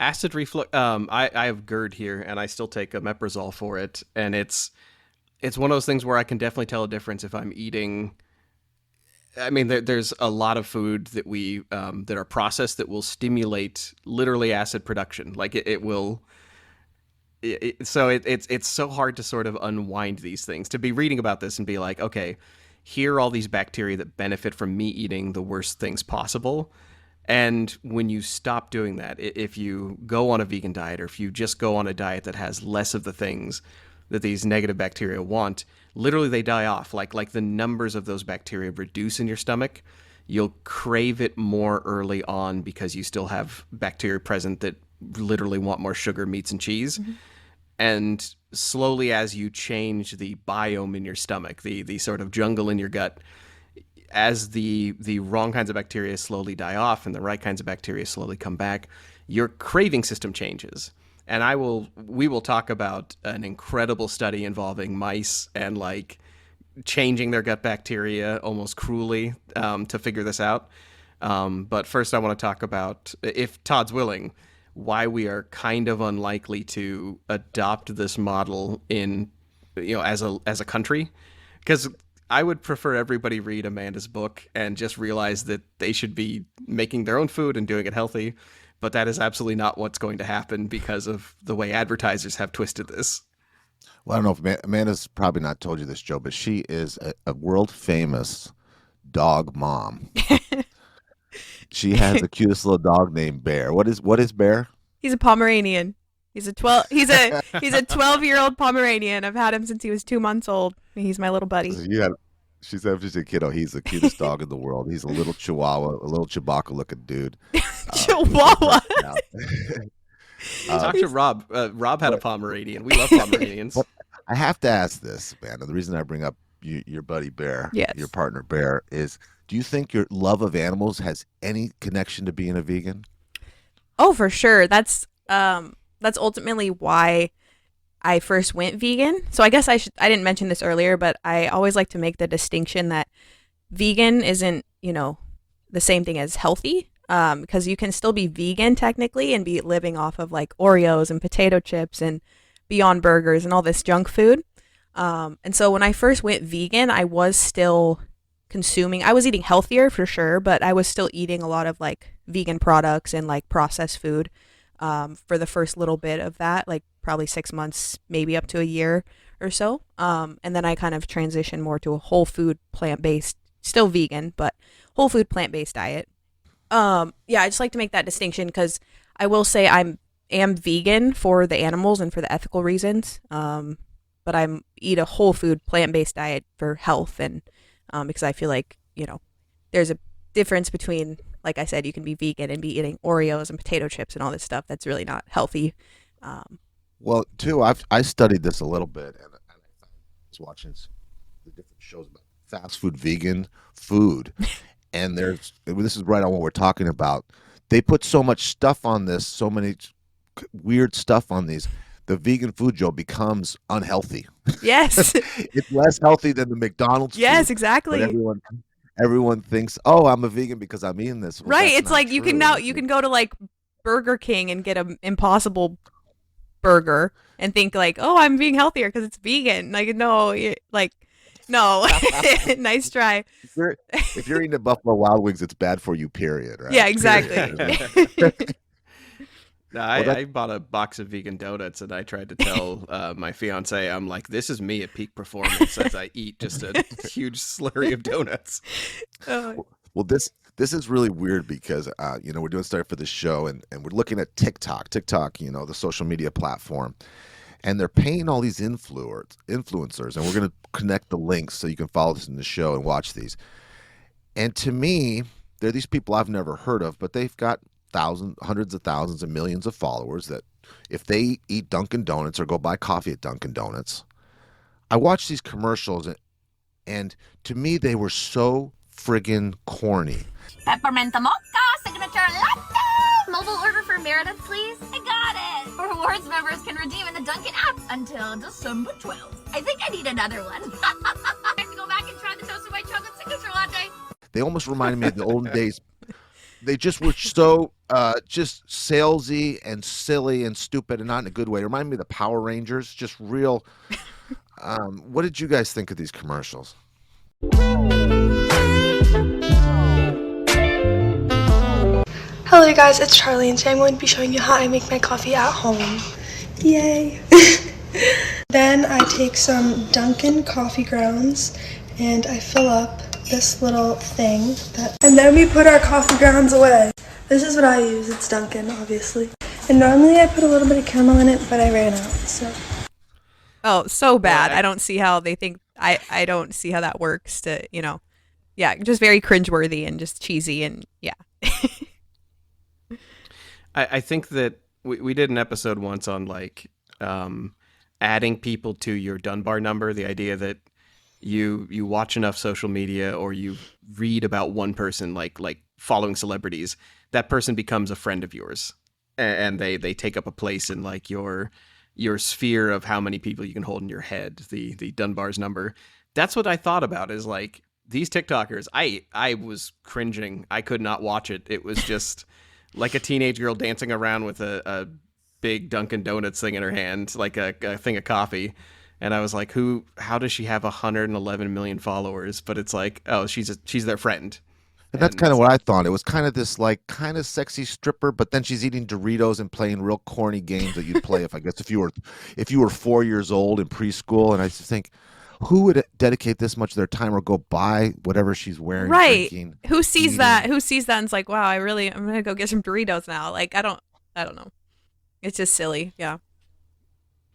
Acid reflux. I have GERD here, and I still take omeprazole for it, and it's one of those things where I can definitely tell a difference if I'm eating. I mean, there's a lot of food that we that are processed that will stimulate literally acid production. Like it will. It's so hard to sort of unwind these things. To be reading about this and be like, okay, here are all these bacteria that benefit from me eating the worst things possible. And when you stop doing that, if you go on a vegan diet or if you just go on a diet that has less of the things that these negative bacteria want, literally they die off. Like the numbers of those bacteria reduce in your stomach. You'll crave it more early on because you still have bacteria present that literally want more sugar, meats, and cheese. Mm-hmm. And slowly, as you change the biome in your stomach, the sort of jungle in your gut, as the wrong kinds of bacteria slowly die off and the right kinds of bacteria slowly come back, your craving system changes. And we will talk about an incredible study involving mice and like changing their gut bacteria almost cruelly to figure this out. But first I want to talk about, if Todd's willing, why we are kind of unlikely to adopt this model in, as a country. Because I would prefer everybody read Amanda's book and just realize that they should be making their own food and doing it healthy. But that is absolutely not what's going to happen because of the way advertisers have twisted this. Well, I don't know if Amanda's probably not told you this, Joe, but she is a world famous dog mom. She has the cutest little dog named Bear. What is Bear? He's a Pomeranian. He's a 12-year-old Pomeranian. I've had him since he was 2 months old. He's my little buddy. She said she's a kiddo. He's the cutest dog in the world. He's a little Chihuahua, a little Chewbacca looking dude. Chihuahua. Talk to Rob. Rob had a Pomeranian. We love Pomeranians. But I have to ask this, man. The reason I bring up your buddy Bear, yes, your partner Bear, is do you think your love of animals has any connection to being a vegan? Oh, for sure. That's ultimately why I first went vegan. So I guess I didn't mention this earlier, but I always like to make the distinction that vegan isn't, the same thing as healthy, because you can still be vegan technically and be living off of like Oreos and potato chips and Beyond Burgers and all this junk food. And so when I first went vegan, I was still I was eating healthier for sure, but I was still eating a lot of like vegan products and like processed food for the first little bit of that, like probably 6 months, maybe up to a year or so. And then I kind of transitioned more to a whole food, plant-based, still vegan, but whole food, plant-based diet. I just like to make that distinction because I will say I am vegan for the animals and for the ethical reasons. But I eat a whole food, plant-based diet for health and because I feel like, there's a difference between, like I said, you can be vegan and be eating Oreos and potato chips and all this stuff that's really not healthy. Well, too, I studied this a little bit, and I was watching the different shows about fast food, vegan food, and this is right on what we're talking about. They put so much stuff on this, so many weird stuff on these. The vegan food, Joe, becomes unhealthy. Yes. It's less healthy than the McDonald's Yes, food, exactly. but everyone thinks, oh, I'm a vegan because I'm eating this. Well, right. It's like true. you can go to like Burger King and get an Impossible burger and think like, oh, I'm being healthier because it's vegan. Like, no, no. Nice try. If you're eating a Buffalo Wild Wings, it's bad for you, period. Right? Yeah, exactly. No, I bought a box of vegan donuts and I tried to tell my fiance, I'm like, this is me at peak performance as I eat just a huge slurry of donuts. Well, this is really weird because, we're doing stuff for the show and we're looking at TikTok, the social media platform, and they're paying all these influencers, and we're going to connect the links so you can follow this in the show and watch these. And to me, they're these people I've never heard of, but they've got hundreds of thousands and millions of followers that if they eat Dunkin' Donuts or go buy coffee at Dunkin' Donuts, I watch these commercials and to me they were so friggin' corny. Peppermint mocha, signature latte. Mobile order for Meredith, please. I got it. Rewards members can redeem in the Dunkin' app until December 12th. I think I need another one. I have to go back and try the toasted white chocolate signature latte. They almost reminded me of the olden days. They just were so just salesy and silly and stupid, and not in a good way. It reminded me of the Power Rangers, just real. What did you guys think of these commercials? Hello you guys, it's Charlie and today I'm going to be showing you how I make my coffee at home. Yay! Then I take some Dunkin' coffee grounds and I fill up this little thing. And then we put our coffee grounds away. This is what I use, it's Dunkin' obviously. And normally I put a little bit of caramel in it, but I ran out, so. Oh, so bad. Well, I don't see how they think, I don't see how that works to, yeah, just very cringeworthy and just cheesy and yeah. I think that we did an episode once on like adding people to your Dunbar number. The idea that you watch enough social media or you read about one person, like following celebrities, that person becomes a friend of yours, and they take up a place in like your sphere of how many people you can hold in your head. The Dunbar's number. That's what I thought about. Is like these TikTokers. I was cringing. I could not watch it. It was just. Like a teenage girl dancing around with a big Dunkin' Donuts thing in her hand, like a thing of coffee. And I was like, how does she have 111 million followers? But it's like, oh, she's their friend. And that's kind of what I thought. It was kind of this like kind of sexy stripper, but then she's eating Doritos and playing real corny games that you'd play if you were 4 years old in preschool. And I just think, who would dedicate this much of their time or go buy whatever she's wearing? Right. Drinking, Who sees eating? that? Who sees that and is like, wow, I'm going to go get some Doritos now. Like, I don't know. It's just silly. Yeah.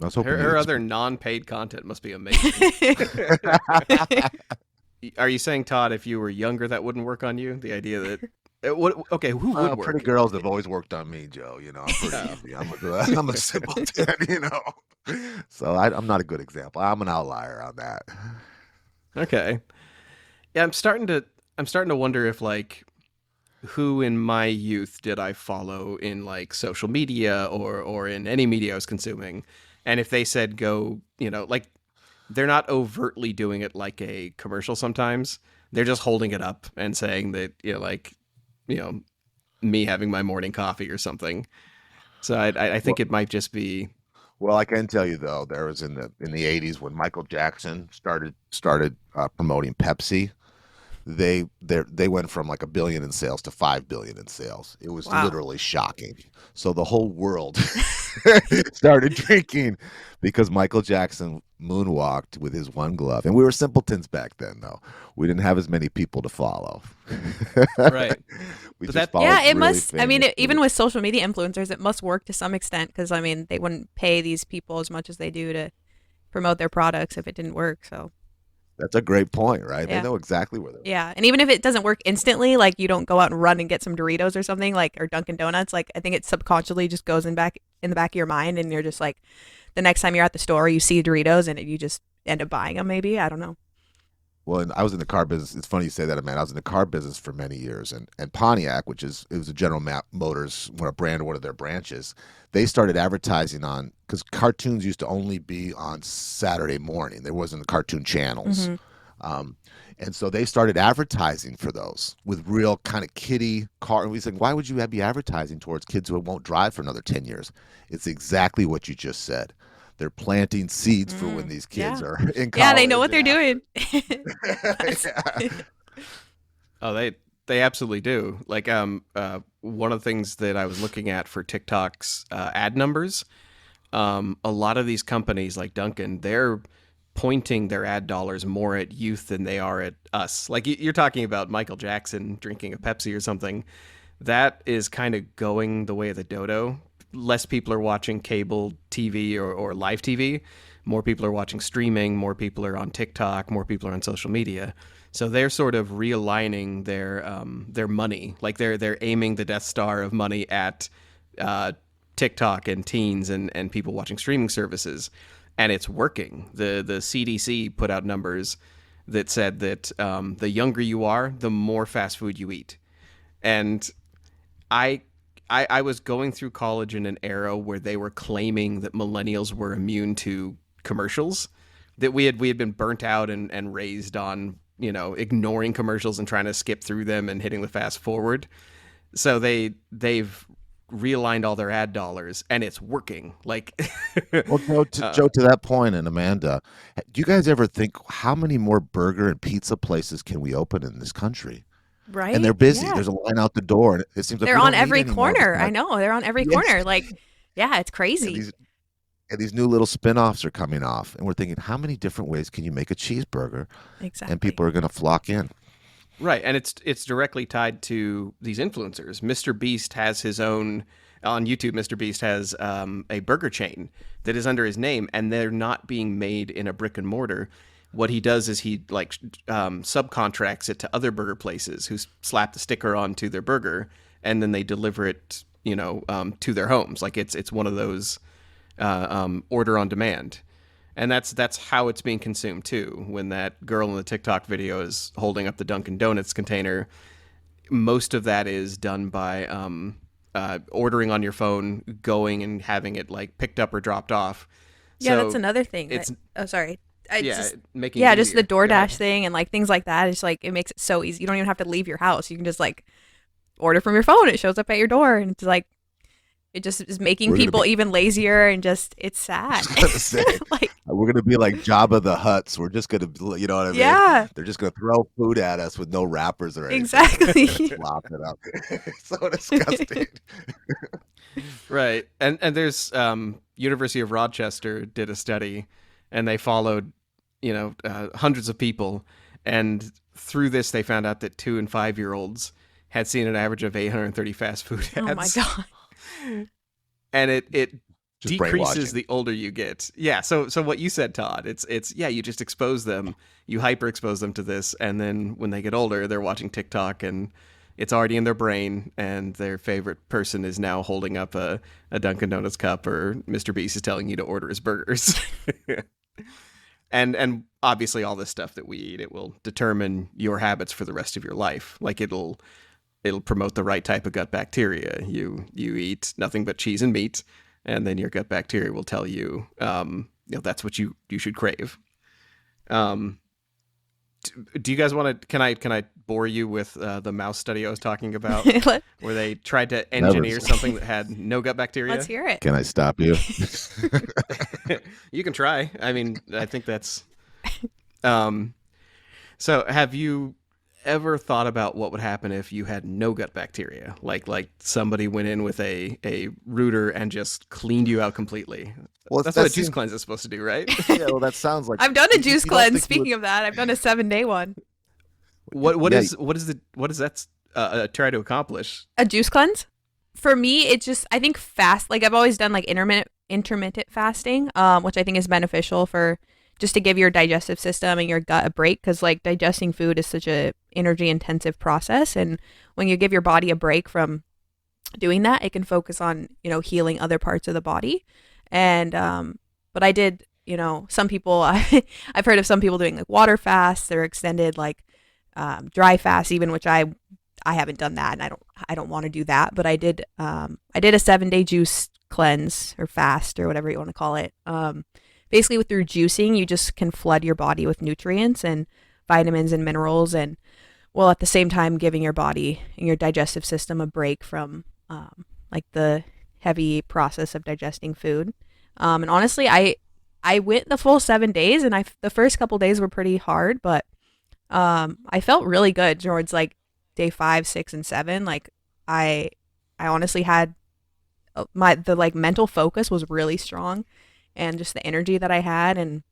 I was hoping Her other non-paid content must be amazing. Are you saying, Todd, if you were younger, that wouldn't work on you? The idea that okay, who would work? Pretty girls have always worked on me, Joe. I'm pretty easy. I'm a simpleton, So I'm not a good example. I'm an outlier on that. Okay. Yeah, I'm starting to wonder if like who in my youth did I follow in like social media or in any media I was consuming, and if they said go, like they're not overtly doing it like a commercial sometimes. They're just holding it up and saying that, me having my morning coffee or something. So I think it might just be. Well, I can tell you though, there was in the '80s when Michael Jackson started promoting Pepsi. They went from like $1 billion in sales to $5 billion in sales. It was literally shocking. So the whole world started drinking because Michael Jackson moonwalked with his one glove. And we were simpletons back then, though. We didn't have as many people to follow. Right. It must. I mean, even with social media influencers, it must work to some extent because I mean, they wouldn't pay these people as much as they do to promote their products if it didn't work. So. That's a great point, right? Yeah. They know exactly where they're. Yeah, and even if it doesn't work instantly, like you don't go out and run and get some Doritos or something, like or Dunkin' Donuts. Like I think it subconsciously just goes in the back of your mind, and you're just like, the next time you're at the store, you see Doritos, and you just end up buying them. Maybe I don't know. Well, and I was in the car business. It's funny you say that, man. I was in the car business for many years, and Pontiac, it was a General Motors, one of their branches. They started advertising on because cartoons used to only be on Saturday morning. There wasn't cartoon channels, and so they started advertising for those with real kind of kiddie car. And we said, why would you be advertising towards kids who won't drive for another 10 years? It's exactly what you just said. They're planting seeds for when these kids are in college. Yeah, they know what they're doing. Oh, they absolutely do. Like one of the things that I was looking at for TikTok's ad numbers, a lot of these companies like Dunkin', they're pointing their ad dollars more at youth than they are at us. Like you're talking about Michael Jackson drinking a Pepsi or something. That is kind of going the way of the dodo. Less people are watching cable TV or live TV. More people are watching streaming. More people are on TikTok. More people are on social media. So they're sort of realigning their money. Like they're aiming the Death Star of money at TikTok and teens and people watching streaming services, and it's working. The CDC put out numbers that said that the younger you are, the more fast food you eat, and I was going through college in an era where they were claiming that millennials were immune to commercials, that we had been burnt out and raised on, ignoring commercials and trying to skip through them and hitting the fast forward. So they've realigned all their ad dollars, and it's working. Like, Well, Joe, to that point, and Amanda, do you guys ever think how many more burger and pizza places can we open in this country? Right? And they're busy. Yeah. There's a line out the door, and it seems like They're we on don't need every any more corner. because- I know. They're on every Yes. corner. Like, yeah, it's And crazy. these new little spin-offs are coming off, and we're thinking, how many different ways can you make a cheeseburger? Exactly. And people are going to flock in. right, and it's directly tied to these influencers. Mr. Beast has his own on YouTube. Mr. Beast has a burger chain that is under his name, and they're not being made in a brick and mortar. What he does is he like subcontracts it to other burger places who slap the sticker onto their burger, and then they deliver it, to their homes. Like it's one of those order on demand, and that's how it's being consumed too. When that girl in the TikTok video is holding up the Dunkin' Donuts container, most of that is done by ordering on your phone, going and having it like picked up or dropped off. Yeah, So that's another thing. it's- Oh, sorry. making it Yeah, just the easier. Go ahead. DoorDash thing and like things like that. It's like it makes it so easy. You don't even have to leave your house. You can just like order from your phone. It shows up at your door, and it's like it just is making We're gonna people be- even lazier, and just it's sad. I was gonna say, Like, we're going to be like Jabba the Hutts. We're just going to, you know what I mean? yeah, They're just going to throw food at us with no wrappers or anything. exactly. Flop it up. It's so disgusting. Right. And there's University of Rochester did a study, and they followed, hundreds of people, and through this they found out that 2 and 5-year-olds had seen an average of 830 fast food ads. Oh my god. And it Just decreases brainwashing. the older you get. Yeah, so what you said, Todd, it's you just expose them, you hyper expose them to this, and then when they get older, they're watching TikTok and it's already in their brain, and their favorite person is now holding up a Dunkin' Donuts cup, or Mr. Beast is telling you to order his burgers. And obviously all this stuff that we eat, it will determine your habits for the rest of your life. Like it'll promote the right type of gut bacteria. You eat nothing but cheese and meat, and then your gut bacteria will tell you, that's what you should crave. Do you guys want to? Can I bore you with the mouse study I was talking about, where they tried to engineer something that had no gut bacteria? Let's hear it. Can I stop you? You can try. I mean, I think that's. So, have you ever thought about what would happen if you had no gut bacteria? Like somebody went in with a rooter and just cleaned you out completely. Well, That's that what a juice seems- cleance is supposed to do, right? Yeah, well, that sounds like I've done a you juice don't cleanse. think you Speaking of that, I've done a 7-day one. What Yeah. is that try to accomplish? A juice cleanse? For me, it's just I think fast. Like I've always done like intermittent fasting, which I think is beneficial for just to give your digestive system and your gut a break, because like digesting food is such a energy intensive process, and when you give your body a break from doing that, it can focus on healing other parts of the body. And but I did, some people I've heard of some people doing like water fasts or extended like dry fasts even, which I haven't done that, and I don't want to do that, but I did a 7-day juice cleanse or fast or whatever you want to call it. Basically through juicing, you just can flood your body with nutrients and vitamins and minerals, and while at the same time giving your body and your digestive system a break from like the heavy process of digesting food. And honestly, I went the full 7 days, and the first couple days were pretty hard, but I felt really good towards like day 5, 6, and 7. Like I honestly had the like mental focus was really strong, and just the energy that I had, and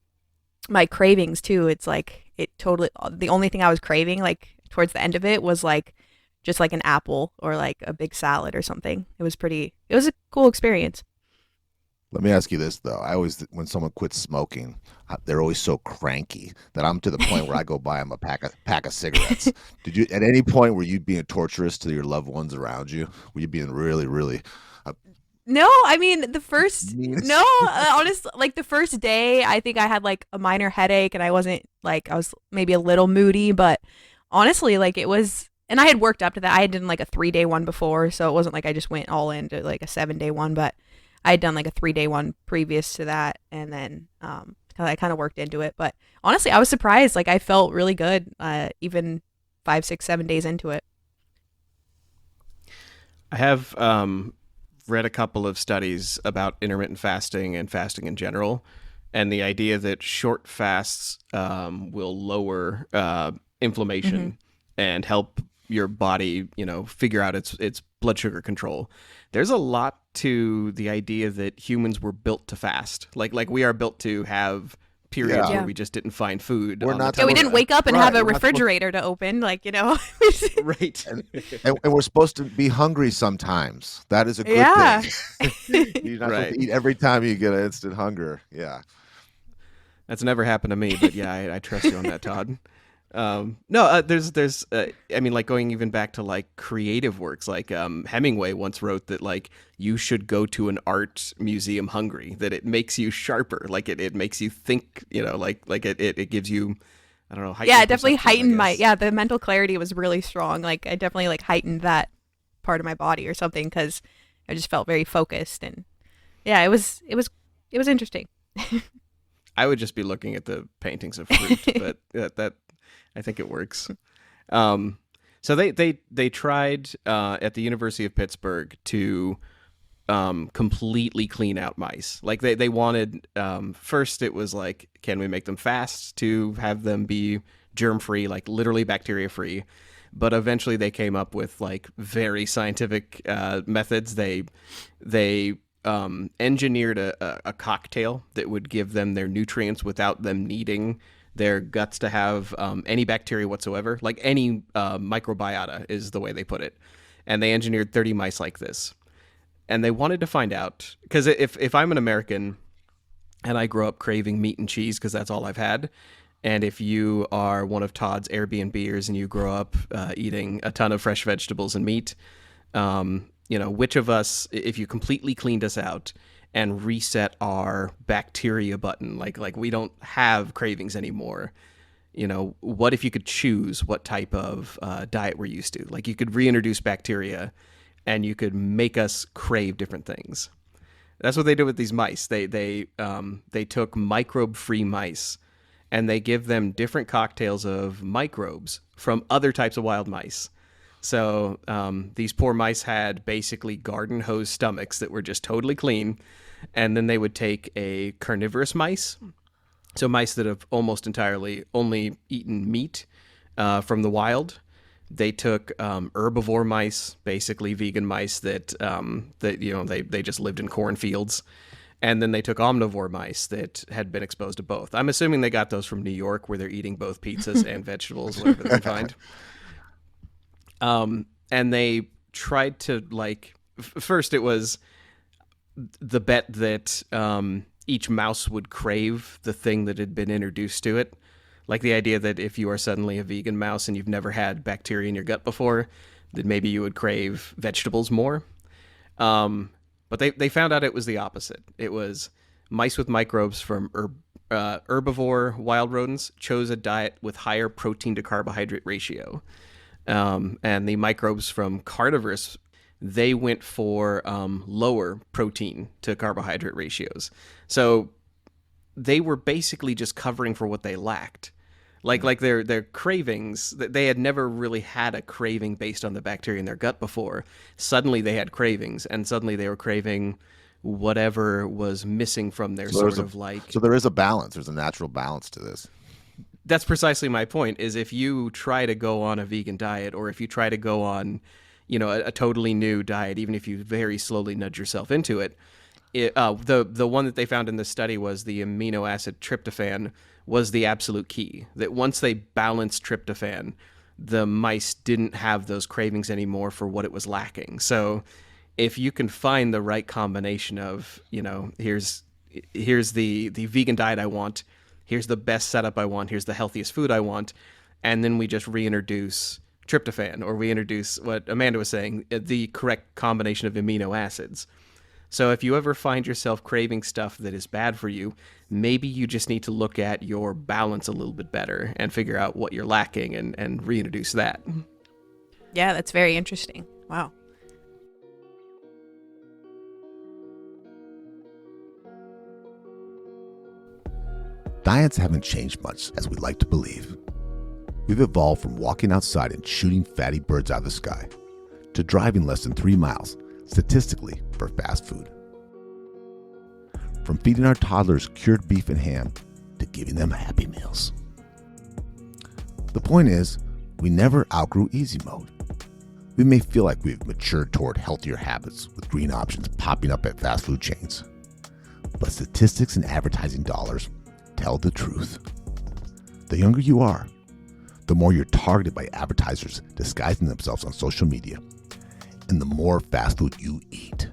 my cravings too. It's like it totally, the only thing I was craving like towards the end of it was like just like an apple or like a big salad or something. It was a cool experience. Let me ask you this though. I always, when someone quits smoking, they're always so cranky that I'm to the point where I go buy them a pack of cigarettes. Did you, at any point, were you being torturous to your loved ones around you? Were you being really, really? No, I mean Mean. Honestly, like the first day, I think I had like a minor headache, and I was maybe a little moody, but honestly, like it was, and I had worked up to that. I had done like a 3-day one before, so it wasn't like I just went all into like a 7-day one, but I had done like a 3-day one previous to that, and then I kind of worked into it. But honestly, I was surprised. Like I felt really good, even 5, 6, 7 days into it. I have read a couple of studies about intermittent fasting and fasting in general, and the idea that short fasts will lower inflammation and help your body, figure out its blood sugar control. There's a lot to the idea that humans were built to fast. Like we are built to have periods where we just didn't find food. We're not. Yeah, we didn't wake up and have a we're not refrigerator to open, Right. and we're supposed to be hungry sometimes. That is a good thing. You're not supposed to eat every time you get an instant hunger. Yeah. That's never happened to me, but yeah, I trust you on that, Todd. There's I mean, like going even back to like creative works, like Hemingway once wrote that like you should go to an art museum hungry, that it makes you sharper, like it makes you think, like it gives you, I don't know. Yeah, it definitely heightened the mental clarity was really strong. Like I definitely like heightened that part of my body or something because I just felt very focused, and yeah, it was interesting. I would just be looking at the paintings of fruit, but that I think it works. So they tried at the University of Pittsburgh to completely clean out mice. Like they wanted, first it was like, can we make them fast to have them be germ free, like literally bacteria free? But eventually they came up with like very scientific methods. They engineered a cocktail that would give them their nutrients without them needing their guts to have any bacteria whatsoever. Like any microbiota is the way they put it. And they engineered 30 mice like this. And they wanted to find out, because if I'm an American and I grow up craving meat and cheese because that's all I've had, and if you are one of Todd's Airbnbers and you grow up eating a ton of fresh vegetables and meat, which of us, if you completely cleaned us out and reset our bacteria button, like we don't have cravings anymore, what if you could choose what type of diet we're used to? Like you could reintroduce bacteria and you could make us crave different things. That's what they did with these mice. They took microbe-free mice and they give them different cocktails of microbes from other types of wild mice. So these poor mice had basically garden hose stomachs that were just totally clean. And then they would take a carnivorous mice, so mice that have almost entirely only eaten meat from the wild. They took herbivore mice, basically vegan mice that they just lived in cornfields. And then they took omnivore mice that had been exposed to both. I'm assuming they got those from New York, where they're eating both pizzas and vegetables, whatever they find. And they tried to first it was the bet that each mouse would crave the thing that had been introduced to it. Like the idea that if you are suddenly a vegan mouse and you've never had bacteria in your gut before, that maybe you would crave vegetables more. But they found out it was the opposite. It was mice with microbes from herbivore wild rodents chose a diet with higher protein to carbohydrate ratio. And the microbes from carnivorous, they went for lower protein to carbohydrate ratios. So they were basically just covering for what they lacked. Like their cravings, they had never really had a craving based on the bacteria in their gut before. Suddenly they had cravings, and suddenly they were craving whatever was missing from their So there is a balance. There's a natural balance to this. That's precisely my point, is if you try to go on a vegan diet, or if you try to go on, a totally new diet, even if you very slowly nudge yourself into it, the one that they found in the study was the amino acid tryptophan was the absolute key. That once they balanced tryptophan, the mice didn't have those cravings anymore for what it was lacking. So if you can find the right combination of, here's the vegan diet I want, here's the best setup I want, here's the healthiest food I want, and then we just reintroduce tryptophan, or we introduce what Amanda was saying, the correct combination of amino acids. So if you ever find yourself craving stuff that is bad for you, maybe you just need to look at your balance a little bit better and figure out what you're lacking and reintroduce that. Yeah, that's very interesting. Wow. Diets haven't changed much, as we like to believe. We've evolved from walking outside and shooting fatty birds out of the sky to driving less than 3 miles, statistically, for fast food. From feeding our toddlers cured beef and ham to giving them Happy Meals. The point is, we never outgrew easy mode. We may feel like we've matured toward healthier habits with green options popping up at fast food chains, but statistics and advertising dollars tell the truth. The younger you are, the more you're targeted by advertisers disguising themselves on social media, and the more fast food you eat.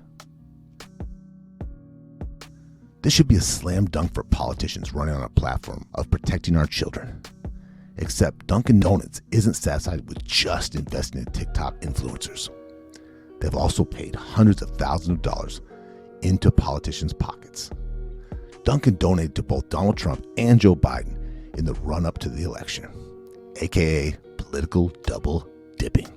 This should be a slam dunk for politicians running on a platform of protecting our children. Except Dunkin' Donuts isn't satisfied with just investing in TikTok influencers. They've also paid hundreds of thousands of dollars into politicians' pockets. Dunkin' donated to both Donald Trump and Joe Biden in the run-up to the election, aka political double dipping.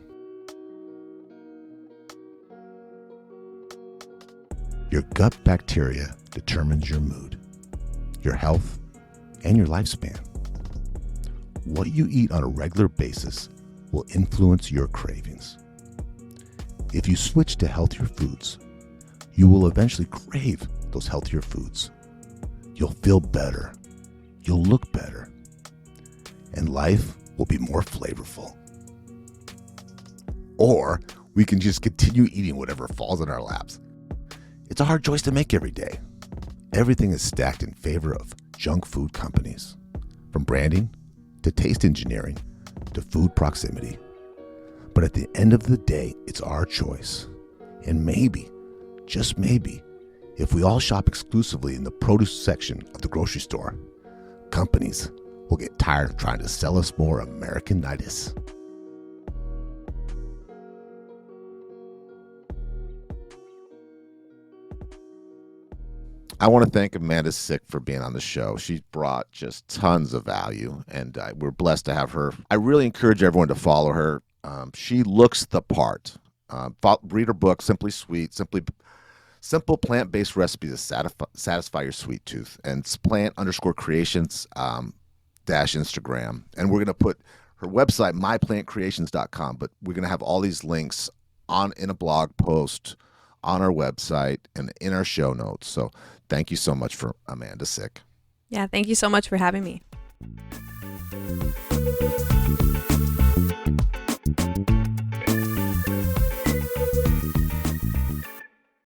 Your gut bacteria determines your mood, your health, and your lifespan. What you eat on a regular basis will influence your cravings. If you switch to healthier foods, you will eventually crave those healthier foods. You'll feel better, you'll look better, and life will be more flavorful. Or we can just continue eating whatever falls in our laps. It's a hard choice to make every day. Everything is stacked in favor of junk food companies, from branding to taste engineering to food proximity. But at the end of the day, it's our choice. And maybe, just maybe, if we all shop exclusively in the produce section of the grocery store, companies will get tired of trying to sell us more Americanitis. I want to thank Amanda Sick for being on the show. She brought just tons of value, and we're blessed to have her. I really encourage everyone to follow her. She looks the part. Read her book, Simply Sweet, Simple Plant-Based Recipes to Satisfy Your Sweet Tooth, and plant_creations dash Instagram. And we're going to put her website, myplantcreations.com, but we're going to have all these links in a blog post on our website and in our show notes. So thank you so much for Amanda Sick. Yeah, thank you so much for having me.